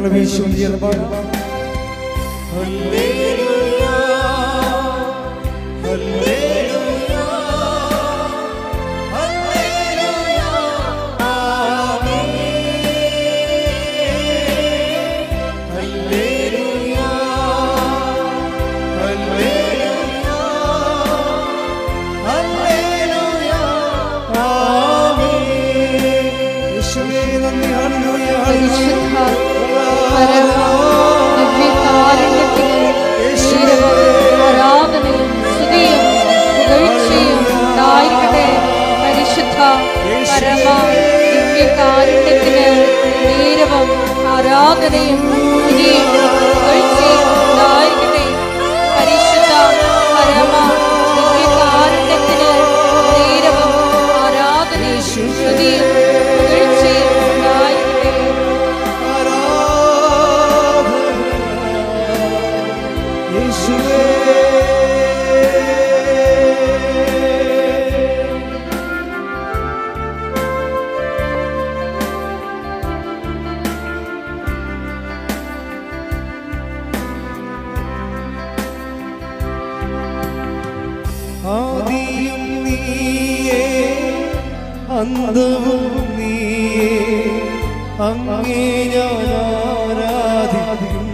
കരങ്ങൾ വീശി ആരാധനയും സ്തുതിയും പുകഴ്ചയും ഉണ്ടായിരിക്കട്ടെ. പരിശുദ്ധ പരമ ദിവ്യകാരുണ്യത്തിന് നേരവും ആരാധനയും സ്തുതിയും പുകഴ്ചയും ഉണ്ടായിരിക്കട്ടെ. ആദിയും നീയേ അന്തവും നീയേ അങ്ങേ ഞാൻ ആരാധിക്കും.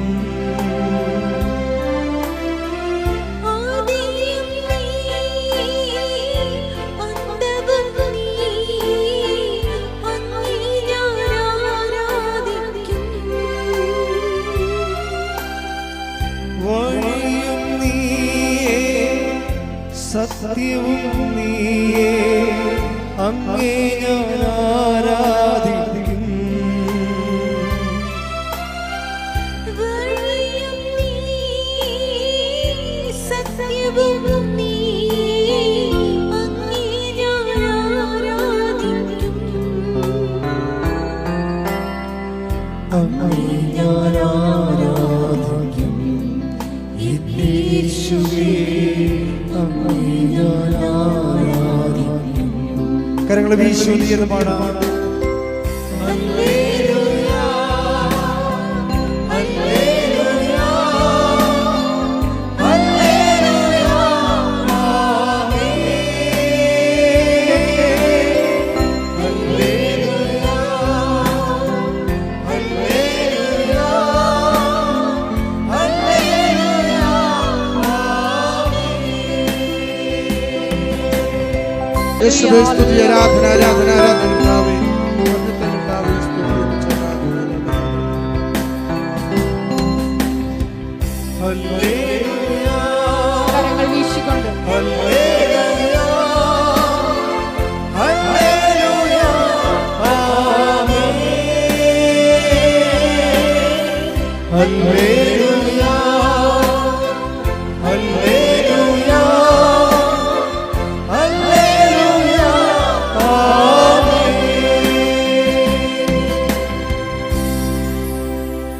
വഴിയും നീയേ സത്യവും നീയേ അങ്ങേ ഞാൻ ആരാധിക്കും. അങ്ങേ ഞാൻ ആരാധിക്കും യേശുവേ, അങ്ങേ ഞാൻ ആരാധിക്കും. കരങ്ങൾ വീശി പാടാം. യേശുവേ സ്തുതി, ആരാധന ആരാധന ആരാധന കർത്താവേ. കരങ്ങൾ വീശിക്കൊണ്ട്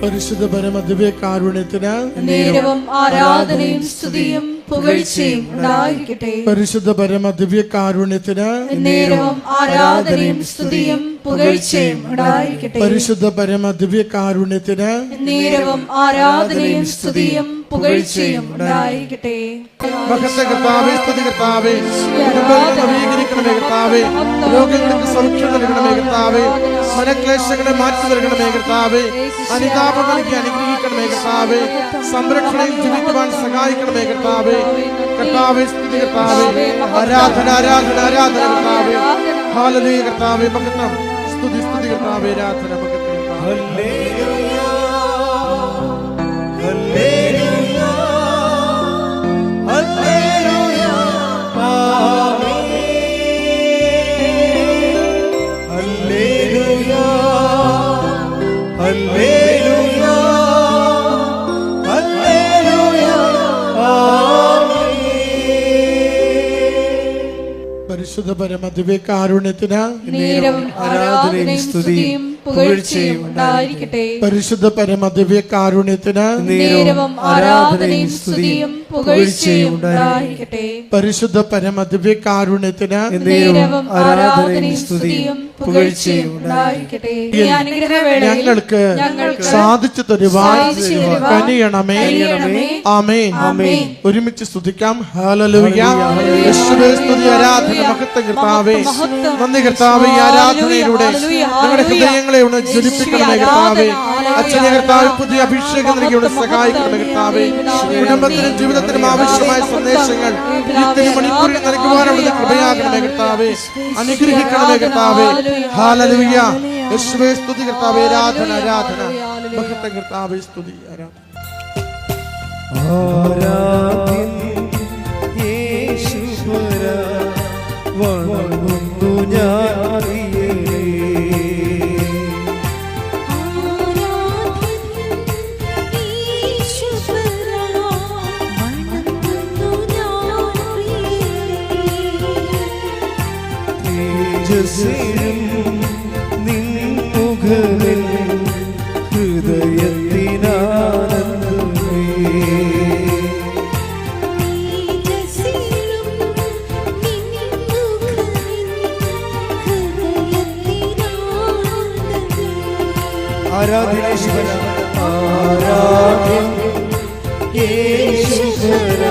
പരിശുദ്ധ പരമ ദിവ്യകാരുണ്യത്തിന് നേരവും ആരാധനയും സ്തുതിയും പുകഴ്ചയും ഉണ്ടായിരിക്കട്ടെ. പരിശുദ്ധ പരമ ദിവ്യകാരുണ്യത്തിന് നേരവും ആരാധനയും സ്തുതിയും പുകഴ്ചയും ഉണ്ടായിരിക്കട്ടെ. പരിശുദ്ധ പരമ ദിവ്യകാരുണ്യത്തിന് നേരവും ആരാധനയും സ്തുതിയും പുകഴ്ചയും ഉണ്ടായിരിക്കട്ടെ. മഹത്വ കർത്താവേ, സ്തുതി കർത്താവേ. കുടുംബങ്ങളെ നവീകരിക്കണമേ കർത്താവേ. രോഗങ്ങൾക്ക് സൗഖ്യം നൽകണമേ കർത്താവേ. മനക്ലേശങ്ങളെ മാറ്റി നൽകണമേ കർത്താവേ. അനുതാപങ്ങൾക്ക് അനുഗ്രഹിക്കണമേ കർത്താവേ. സംരക്ഷണയിൽ ജീവിക്കുവാൻ സഹായിക്കണമേ കർത്താവേ. കർത്താവേ സ്തുതി കർത്താവേ. ആരാധന ആരാധന ആരാധന കർത്താവേ. ഹല്ലേലൂയ കർത്താവേ. മഹത്വം സ്തുതി സ്തുതി കർത്താവേ. ആരാധന മഹത്വം hallelujah hallelujah hallelujah amen hallelujah hallelujah hallelujah ആമേൻ. പരിശുദ്ധ പരമ ദിവ്യകാരുണ്യത്തിന് നേരവും ആരാധനയും സ്തുതിയും പുകഴ്ചയും ഉണ്ടായിരിക്കട്ടെ. പരിശുദ്ധ പരമദിവ്യകാരുണ്യത്തിന് നേരവും ആരാധനയും സ്തുതിയും പുകഴ്ചയും ഉണ്ടായിരിക്കട്ടെ. പരിശുദ്ധ പരമദിവ്യകാരുണ്യത്തിന് നേരവും ആരാധനയും സ്തുതിയും പുകഴ്ചയും ഉണ്ടായിരിക്കട്ടെ. ഈ അനുഗ്രഹവേളയിൽ ഞങ്ങൾക്ക് സാധിച്ചു തരുവാൻ കനിയണമേ. ആമേൻ. ഒരുമിച്ച് സ്തുതിക്കാം. ഹല്ലേലൂയ. യേശുവേ സ്തുതി, ആരാധന, മഹത്വം കർത്താവേ. നന്ദി കർത്താവേ. ഈ ആരാധനയിലൂടെ ഞങ്ങളുടെ ഹൃദയങ്ങളെ ഒന്ന് ജ്വലിപ്പിക്കണമേ കർത്താവേ. അച്ഛനെ കർത്താവ് പുതിയ അഭിഷേകം നൽകി ഒന്ന് സഹായിക്കണമേ കർത്താവേ. കുടുംബത്തിനും ജീവിതത്തിനും ആവശ്യമായ സന്ദേശങ്ങൾ ഇത്തിരി മണിക്കൂറിൽ നൽകുവാനുള്ള കൃപയാകണമേ കർത്താവേ. അനുഗ്രഹിക്കണമേ കർത്താവേ. ഹല്ലേലൂയ. യേശുവേ സ്തുതി കർത്താവേ. ആരാധന, ആരാധന, മഹത്വം കർത്താവേ. സ്തുതി, ആരാധന. ആരാധ്യൻ യേശുവരാ, വണങ്ങുന്നു ഞാൻ പ്രിയനേ. തേജസ്സിലും നിൻമുഖമിൽ ഹൃദയത്തിനാനന്ദമേ. ആരാധനേശ്വര, ആരാധ്യൻ യേശുവര,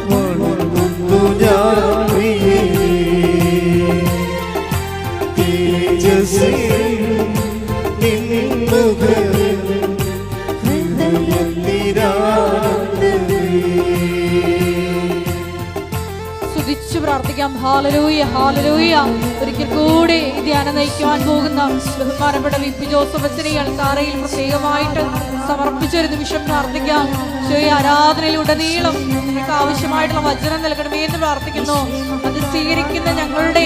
വണങ്ങുന്നു ഞാൻ പ്രിയനേ. തേജസ്സിലും നിൻമുഖമിൽ ഹൃദയത്തിനാനന്ദമേ. സ്തുതിച്ചു പ്രാർത്ഥിക്കാം. Hallelujah, hallelujah. ഒരിക്കൽ കൂടി ഈ ധ്യാനം നയിക്കുവാൻ പോകുന്ന ബഹുമാനപ്പെട്ട വി.പി. ജോസഫ് അച്ഛനെ അൾത്താരയിൽ പ്രത്യേകമായിട്ട് സമർപ്പിച്ചൊരു നിമിഷം പ്രാർത്ഥിക്കാം. ഈ ആരാധനയിലുടനീളം നിങ്ങൾക്ക് ആവശ്യമായിട്ടുള്ള വചനം നൽകണമേ എന്ന് പ്രാർത്ഥിക്കുന്നു. അത് സ്വീകരിക്കുന്ന ഞങ്ങളുടെ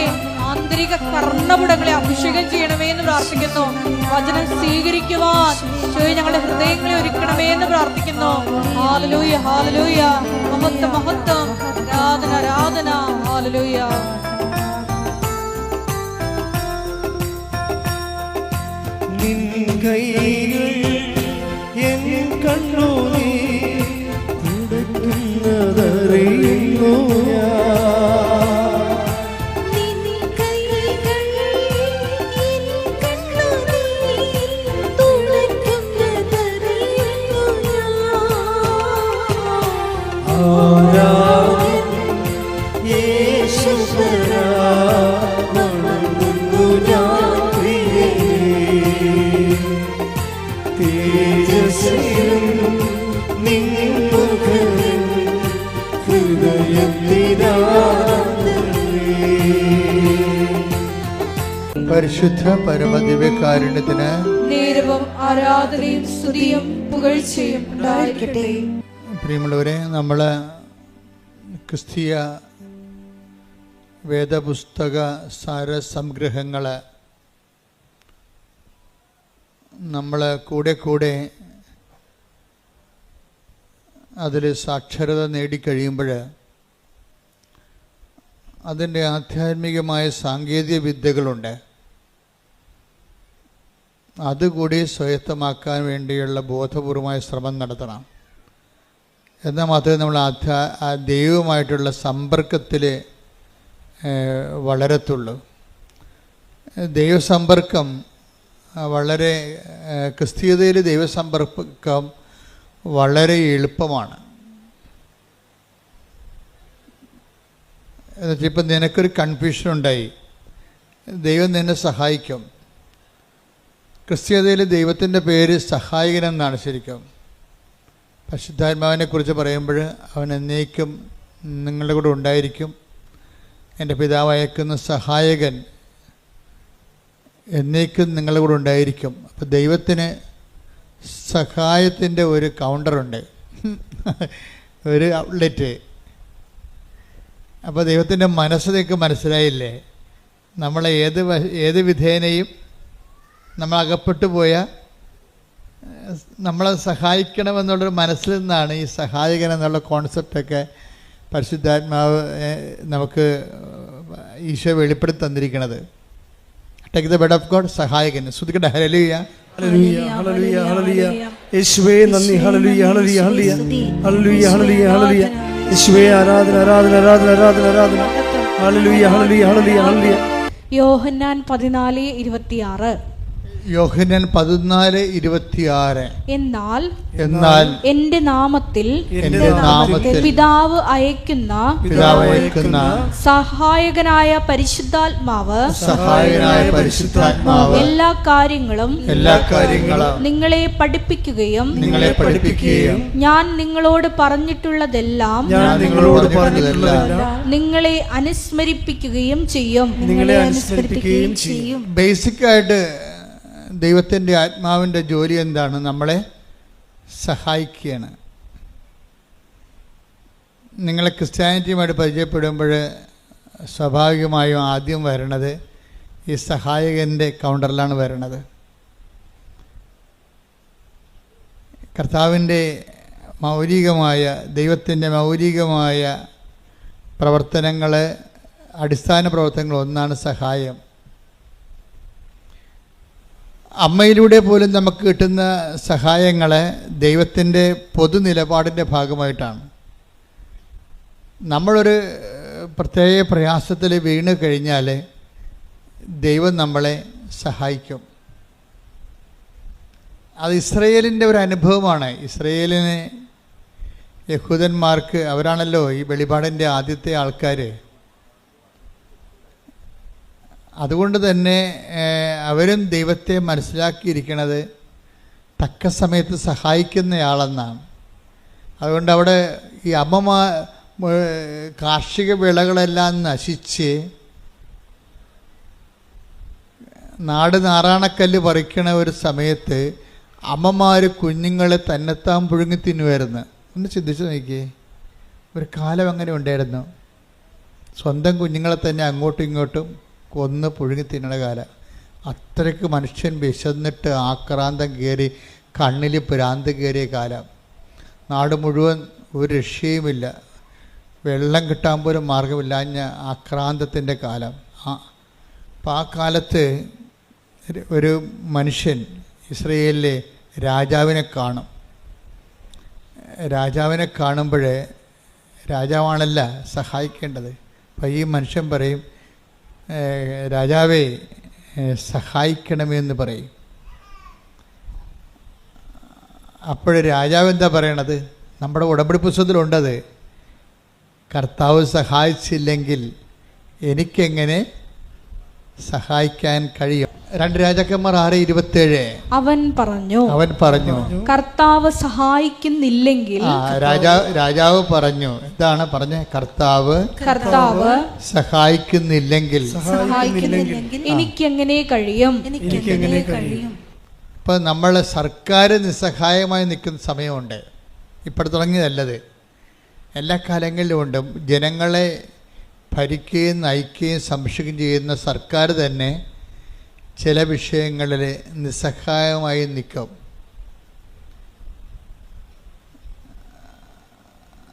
ആന്തരിക കർണപുടങ്ങളെ അഭിഷേകം ചെയ്യണമേ എന്ന് പ്രാർത്ഥിക്കുന്നു. വചനം സ്വീകരിക്കുവാൻ ഞങ്ങളുടെ ഹൃദയങ്ങളെ ഒരുക്കണമേ എന്ന് പ്രാർത്ഥിക്കുന്നു. Hallelujah, hallelujah. മഹത്വം, മഹത്വം, ആരാധന, ആരാധന. ഹല്ലേലൂയ. നിൻ കൈയിൽ എൻ കണ്ണുനീർ തുടയ്ക്കുന്നതറിയുന്നു പരിശുദ്ധ പരമദിവ്യകാരുണ്യത്തിന് നേരവും ആരാധനയും സ്തുതിയും പുകഴ്ചയും ഉണ്ടായിരിക്കട്ടെ. പ്രിയമുള്ളവരെ, നമ്മൾ ക്രിസ്തീയ വേദപുസ്തക സാരസംഗ്രഹങ്ങൾ നമ്മൾ കൂടെ കൂടെ അതിൽ സാക്ഷരത നേടിക്കഴിയുമ്പോൾ അതിൻ്റെ ആധ്യാത്മികമായ സാങ്കേതിക വിദ്യകളുണ്ട്. അതുകൂടി സ്വായത്തമാക്കാൻ വേണ്ടിയുള്ള ബോധപൂർവമായ ശ്രമം നടത്തണം. എന്നാൽ മാത്രമേ നമ്മൾ ദൈവവുമായിട്ടുള്ള സമ്പർക്കത്തിൽ വളരത്തുള്ളൂ. ദൈവസമ്പർക്കം വളരെ ക്രിസ്തീയതയിൽ ദൈവസമ്പർക്കം വളരെ എളുപ്പമാണ്. എന്നുവെച്ചാൽ ഇപ്പം നിനക്കൊരു കൺഫ്യൂഷൻ ഉണ്ടായി, ദൈവം നിന്നെ സഹായിക്കും. ക്രിസ്തീയതയിൽ ദൈവത്തിൻ്റെ പേര് സഹായകനെന്നാണ് ശരിക്കും. പരിശുദ്ധാത്മാവിനെ കുറിച്ച് പറയുമ്പോൾ അവൻ എന്നേക്കും നിങ്ങളുടെ കൂടെ ഉണ്ടായിരിക്കും. എൻ്റെ പിതാവ് അയക്കുന്ന സഹായകൻ എന്നേക്കും നിങ്ങളുടെ കൂടെ ഉണ്ടായിരിക്കും. അപ്പോൾ ദൈവത്തിന് സഹായത്തിൻ്റെ ഒരു കൗണ്ടറുണ്ട്, ഒരു ഔട്ട്ലെറ്റ്. അപ്പോൾ ദൈവത്തിൻ്റെ മനസ്സ് നിങ്ങൾക്ക് മനസ്സിലായില്ലേ? നമ്മളെ ഏത് വിധേനയും നമ്മൾ അകപ്പെട്ടു പോയ നമ്മളെ സഹായിക്കണമെന്നുള്ളൊരു മനസ്സിൽ നിന്നാണ് ഈ സഹായകൻ എന്നുള്ള കോൺസെപ്റ്റൊക്കെ പരിശുദ്ധാത്മാവ് നമുക്ക് ഈശോ വെളിപ്പെടുത്തി തന്നിരിക്കുന്നത്. Take the bed of God. സഹായകൻ സ്തുതിക്കട്ടെ. ഹല്ലേലൂയ. Hallelujah, hallelujah, hallelujah. യേശുവേ നന്ദി. Hallelujah, hallelujah, hallelujah. Hallelujah, hallelujah, hallelujah. യേശുവേ ആരാധന, ആരാധന, ആരാധന, ആരാധന, ആരാധന. Hallelujah, hallelujah, hallelujah, hallelujah. Yohannan 14:26. Yohannan 14:26. എന്നാൽ എന്റെ നാമത്തിൽ പിതാവ് അയക്കുന്ന സഹായകനായ പരിശുദ്ധാത്മാവ് എല്ലാ കാര്യങ്ങളും നിങ്ങളെ പഠിപ്പിക്കുകയും ഞാൻ നിങ്ങളോട് പറഞ്ഞിട്ടുള്ളതെല്ലാം നിങ്ങളെ അനുസ്മരിപ്പിക്കുകയും ചെയ്യും. ബേസിക്കായിട്ട് ദൈവത്തിൻ്റെ ആത്മാവിൻ്റെ ജോലി എന്താണ്? നമ്മളെ സഹായിക്കുകയാണ്. നിങ്ങളെ ക്രിസ്ത്യാനിറ്റിയുമായിട്ട് പരിചയപ്പെടുമ്പോൾ സ്വാഭാവികമായും ആദ്യം വരണത് ഈ സഹായകൻ്റെ കൗണ്ടറിലാണ് വരണത്. കർത്താവിൻ്റെ മൗലികമായ, ദൈവത്തിൻ്റെ മൗലികമായ പ്രവർത്തനങ്ങൾ, അടിസ്ഥാന പ്രവർത്തനങ്ങൾ ഒന്നാണ് സഹായം. അമ്മയിലൂടെ പോലും നമുക്ക് കിട്ടുന്ന സഹായങ്ങൾ ദൈവത്തിൻ്റെ പൊതു നിലപാടിൻ്റെ ഭാഗമായിട്ടാണ്. നമ്മളൊരു പ്രത്യേക പ്രയാസത്തിൽ വീണ് കഴിഞ്ഞാൽ ദൈവം നമ്മളെ സഹായിക്കും. അത് ഇസ്രയേലിൻ്റെ ഒരു അനുഭവമാണ്. ഇസ്രയേലിന്, യഹൂദന്മാർക്ക്, അവരാണല്ലോ ഈ വെളിപാടിൻ്റെ ആദ്യത്തെ ആൾക്കാർ. അതുകൊണ്ട് തന്നെ അവരും ദൈവത്തെ മനസ്സിലാക്കിയിരിക്കുന്നത് തക്ക സമയത്ത് സഹായിക്കുന്നയാളെന്നാണ്. അതുകൊണ്ട് അവിടെ ഈ കാർഷിക വിളകളെല്ലാം നശിച്ച് നാട് നാറാണക്കല്ല് പറിക്കണ ഒരു സമയത്ത് അമ്മമാർ കുഞ്ഞുങ്ങളെ തന്നെത്താൻ പുഴുങ്ങി തിന്നുമായിരുന്നു. ഒന്ന് ചിന്തിച്ച് നോക്കിയേ, ഒരു കാലം അങ്ങനെ ഉണ്ടായിരുന്നു. സ്വന്തം കുഞ്ഞുങ്ങളെ തന്നെ അങ്ങോട്ടും ഇങ്ങോട്ടും കൊന്ന് പുഴുങ്ങി തിന്നണ കാലം. അത്രയ്ക്ക് മനുഷ്യൻ വിശന്നിട്ട് ആക്രാന്തം കയറി, കണ്ണിൽ ഭ്രാന്ത് കയറിയ കാലം. നാട് മുഴുവൻ ഒരു രക്ഷയുമില്ല, വെള്ളം കിട്ടാൻ പോലും മാർഗമില്ലാഞ്ഞ ആക്രാന്തത്തിൻ്റെ കാലം. അപ്പം ആ കാലത്ത് ഒരു മനുഷ്യൻ ഇസ്രയേലിലെ രാജാവിനെ കാണും. രാജാവിനെ കാണുമ്പോൾ രാജാവാണല്ല സഹായിക്കേണ്ടത്. അപ്പം ഈ മനുഷ്യൻ പറയും, രാജാവേ സഹായിക്കണമെന്ന് പറയും. അപ്പോൾ രാജാവ് എന്താ പറയണത്? നമ്മുടെ ഉടമ്പടി പുസ്തകത്തിലുണ്ടത്. കർത്താവ് സഹായിച്ചില്ലെങ്കിൽ എനിക്കെങ്ങനെ സഹായിക്കാൻ കഴിയും? 2 രാജാക്കന്മാർ 6:27. അവൻ പറഞ്ഞു കർത്താവ് സഹായിക്കുന്നില്ലെങ്കിൽ. രാജാവ് പറഞ്ഞു, എന്താണ് പറഞ്ഞത്? കർത്താവ് സഹായിക്കുന്നില്ലെങ്കിൽ എനിക്കെങ്ങനെ കഴിയും? ഇപ്പം നമ്മൾ സർക്കാർ നിസ്സഹായമായി നിൽക്കുന്ന സമയമുണ്ട്. ഇപ്പോൾ തുടങ്ങിയതല്ലത്, എല്ലാ കാലങ്ങളിലും ഉണ്ട്. ജനങ്ങളെ ഭരിക്കുകയും നയിക്കുകയും സംരക്ഷിക്കുകയും ചെയ്യുന്ന സർക്കാർ തന്നെ ചില വിഷയങ്ങളിൽ നിസ്സഹായമായി നിൽക്കും.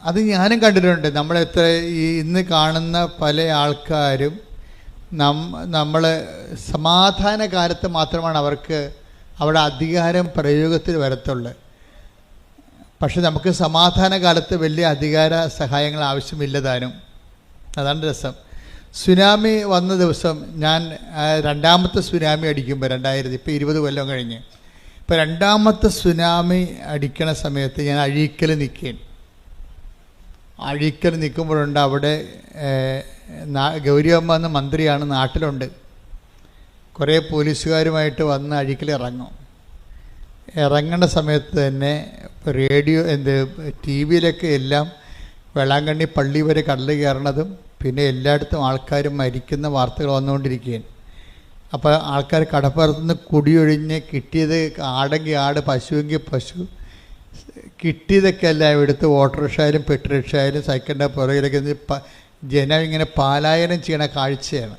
അത് ഞാനും കണ്ടിട്ടുണ്ട്. നമ്മളെത്ര ഇന്ന് കാണുന്ന പല ആൾക്കാരും നമ്മൾ സമാധാന കാലത്ത് മാത്രമാണ് അവർക്ക് അവിടെ അധികാരം പ്രയോഗത്തിൽ വരത്തുള്ളൂ. പക്ഷെ നമുക്ക് സമാധാന കാലത്ത് വലിയ അധികാര സഹായങ്ങൾ ആവശ്യമില്ലതാനും. അതാണ് രസം. സുനാമി വന്ന ദിവസം ഞാൻ രണ്ടാമത്തെ സുനാമി അടിക്കുമ്പോൾ 2000, ഇപ്പോൾ 20 കൊല്ലം കഴിഞ്ഞ്, ഇപ്പോൾ രണ്ടാമത്തെ സുനാമി അടിക്കണ സമയത്ത് ഞാൻ അഴീക്കൽ നിൽക്കുമ്പോഴുണ്ട് അവിടെ ഗൗരിയമ്മ എന്ന മന്ത്രിയാണ്, നാട്ടിലുണ്ട്. കുറേ പോലീസുകാരുമായിട്ട് വന്ന് അഴീക്കൽ ഇറങ്ങേണ്ട സമയത്ത് തന്നെ റേഡിയോ ടി വിയിലൊക്കെ എല്ലാം വേളാങ്കണ്ണി പള്ളി വരെ കടൽ കയറണതും പിന്നെ എല്ലായിടത്തും ആൾക്കാരും മരിക്കുന്ന വാർത്തകൾ വന്നുകൊണ്ടിരിക്കുകയാണ്. അപ്പോൾ ആൾക്കാർ കടപ്പുറത്തുനിന്ന് കുടിയൊഴിഞ്ഞ് കിട്ടിയത് ആടെങ്കിൽ ആട്, പശുവെങ്കിൽ പശു, കിട്ടിയതൊക്കെ എല്ലാം എടുത്ത് ഓട്ടോറിക്ഷയായാലും പെട്രോറിക്ഷയായാലും സൈക്കിളിൻ്റെ പുറകിലൊക്കെ ജനം ഇങ്ങനെ പലായനം ചെയ്യണ കാഴ്ചയാണ്.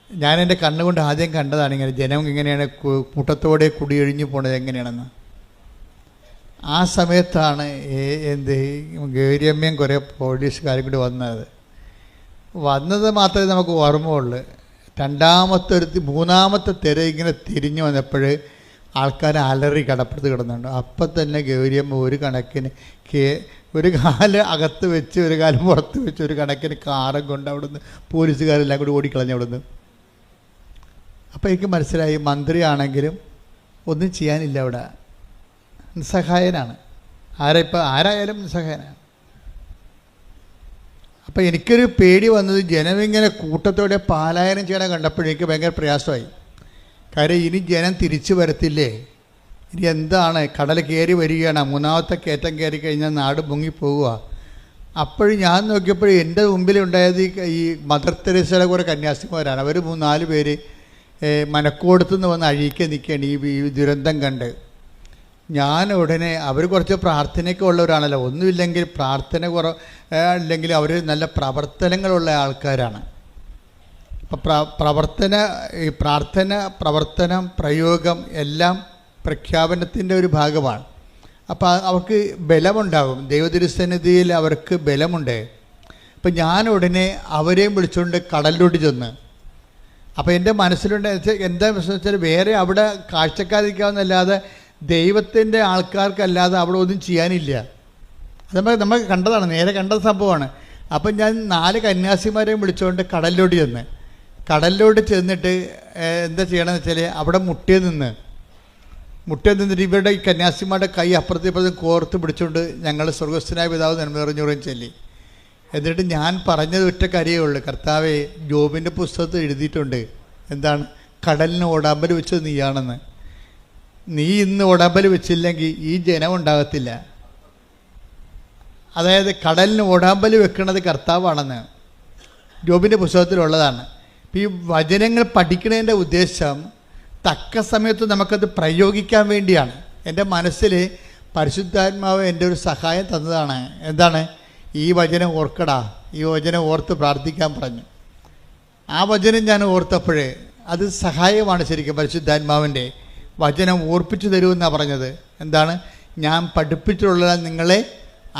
ഞാൻ എൻ്റെ കണ്ണുകൊണ്ട് ആദ്യം കണ്ടതാണ് ഇങ്ങനെ ജനം ഇങ്ങനെയാണ് കൂട്ടത്തോടെ കുടിയൊഴിഞ്ഞു പോണത് എങ്ങനെയാണെന്ന്. ആ സമയത്താണ് ഗൗരിയമ്മയും കുറേ പോലീസുകാരും കൂടി വന്നത് മാത്രമേ നമുക്ക് ഓർമ്മയുള്ളൂ. മൂന്നാമത്തെ തിര ഇങ്ങനെ തിരിഞ്ഞു വന്നപ്പോൾ ആൾക്കാർ അലറി കടപ്പുറത്ത് കിടന്നുണ്ട്. അപ്പം തന്നെ ഗൗരിയമ്മ ഒരു കണക്കിന് ഒരു കാല് അകത്ത് വെച്ച് ഒരു കാലം പുറത്ത് വെച്ച് ഒരു കണക്കിന് കാറും കൊണ്ട് അവിടുന്ന് പോലീസുകാരെല്ലാം കൂടി ഓടിക്കളഞ്ഞു അവിടുന്ന്. അപ്പോൾ എനിക്ക് മനസ്സിലായി, മന്ത്രിയാണെങ്കിലും ഒന്നും ചെയ്യാനില്ല, അവിടെ നിസ്സഹായനാണ്. ആരായാലും നിസ്സഹായനാണ്. അപ്പോൾ എനിക്കൊരു പേടി വന്നത്, ജനമിങ്ങനെ കൂട്ടത്തോടെ പലായനം ചെയ്യണ കണ്ടപ്പോഴേക്ക് ഭയങ്കര പ്രയാസമായി. കാര്യം ഇനി ജനം തിരിച്ചു വരത്തില്ലേ, ഇനി എന്താണ്, കടൽ കയറി വരികയാണ്, മൂന്നാമത്തെ കയറ്റം കയറി കഴിഞ്ഞാൽ നാട് മുങ്ങിപ്പോവുക. അപ്പോഴും ഞാൻ നോക്കിയപ്പോഴും എൻ്റെ മുമ്പിലുണ്ടായത് ഈ മദർ തെരേസയുടെ കുറേ കന്യാസിമാരാണ്. അവർ 3-4 പേര് മനക്കോടത്തുനിന്ന് വന്ന് അഴിക്കാൻ നിൽക്കുകയാണ് ഈ ദുരന്തം കണ്ട്. ഞാൻ ഉടനെ, അവർ കുറച്ച് പ്രാർത്ഥനയൊക്കെ ഉള്ളവരാണല്ലോ, ഒന്നുമില്ലെങ്കിൽ പ്രാർത്ഥന അല്ലെങ്കിൽ അവർ നല്ല പ്രവർത്തനങ്ങളുള്ള ആൾക്കാരാണ്. അപ്പം പ്രവർത്തനം പ്രയോഗം എല്ലാം പ്രഖ്യാപനത്തിൻ്റെ ഒരു ഭാഗമാണ്. അപ്പോൾ അവർക്ക് ബലമുണ്ടാകും, ദൈവതിരുസന്നിധിയിൽ അവർക്ക് ബലമുണ്ട്. അപ്പം ഞാൻ ഉടനെ അവരെയും വിളിച്ചുകൊണ്ട് കടലിലോട്ട് ചെന്ന്. അപ്പോൾ എൻ്റെ മനസ്സിലുണ്ട് എന്താ വെച്ചാൽ, വേറെ അവിടെ കാഴ്ചക്കാരിക്കാവുന്നല്ലാതെ ദൈവത്തിൻ്റെ ആൾക്കാർക്കല്ലാതെ അവിടെ ഒന്നും ചെയ്യാനില്ല. അത് നമ്മൾ കണ്ടതാണ്, നേരെ കണ്ട സംഭവമാണ്. അപ്പം ഞാൻ 4 കന്യാസിമാരെയും വിളിച്ചുകൊണ്ട് കടലിലോട്ട് ചെന്ന്. കടലിലോട്ട് ചെന്നിട്ട് എന്താ ചെയ്യണമെന്ന് വെച്ചാൽ, അവിടെ മുട്ടിൽ നിന്നിട്ട് ഇവരുടെ ഈ കന്യാസിമാരുടെ കൈ അപ്പുറത്തും കോർത്ത് പിടിച്ചുകൊണ്ട് ഞങ്ങൾ സ്വർഗസ്ഥനായ പിതാവ് നന്മറിഞ്ഞുറയും ചൊല്ലി. എന്നിട്ട് ഞാൻ പറഞ്ഞത് ഒറ്റ കാര്യമേ ഉള്ളൂ, കർത്താവേ, ജോബിൻ്റെ പുസ്തകത്തിൽ എഴുതിയിട്ടുണ്ട്, എന്താണ്, കടലിന് ഓടാമ്പൽ വെച്ചത് നീയാണെന്ന്. നീ ഇന്ന് ഓടാമ്പൽ വെച്ചില്ലെങ്കിൽ ഈ ജനം ഉണ്ടാകത്തില്ല. അതായത് കടലിന് ഓടാമ്പൽ വെക്കുന്നത് കർത്താവാണെന്ന് ജോബിൻ്റെ പുസ്തകത്തിലുള്ളതാണ്. ഈ വചനങ്ങൾ പഠിക്കുന്നതിൻ്റെ ഉദ്ദേശം തക്ക സമയത്ത് നമുക്കത് പ്രയോഗിക്കാൻ വേണ്ടിയാണ്. എൻ്റെ മനസ്സിൽ പരിശുദ്ധാത്മാവ് എൻ്റെ ഒരു സഹായം തന്നതാണ്. എന്താണ്, ഈ വചനം ഓർക്കടാ, ഈ വചനം ഓർത്ത് പ്രാർത്ഥിക്കാൻ പറഞ്ഞു. ആ വചനം ഞാൻ ഓർത്തപ്പോഴേ അത് സഹായമാണ് ശരിക്കും. പരിശുദ്ധാത്മാവിൻ്റെ വചനം ഓർപ്പിച്ചു തരുമെന്നാണ് പറഞ്ഞത്. എന്താണ്, ഞാൻ പഠിപ്പിച്ചിട്ടുള്ള നിങ്ങളെ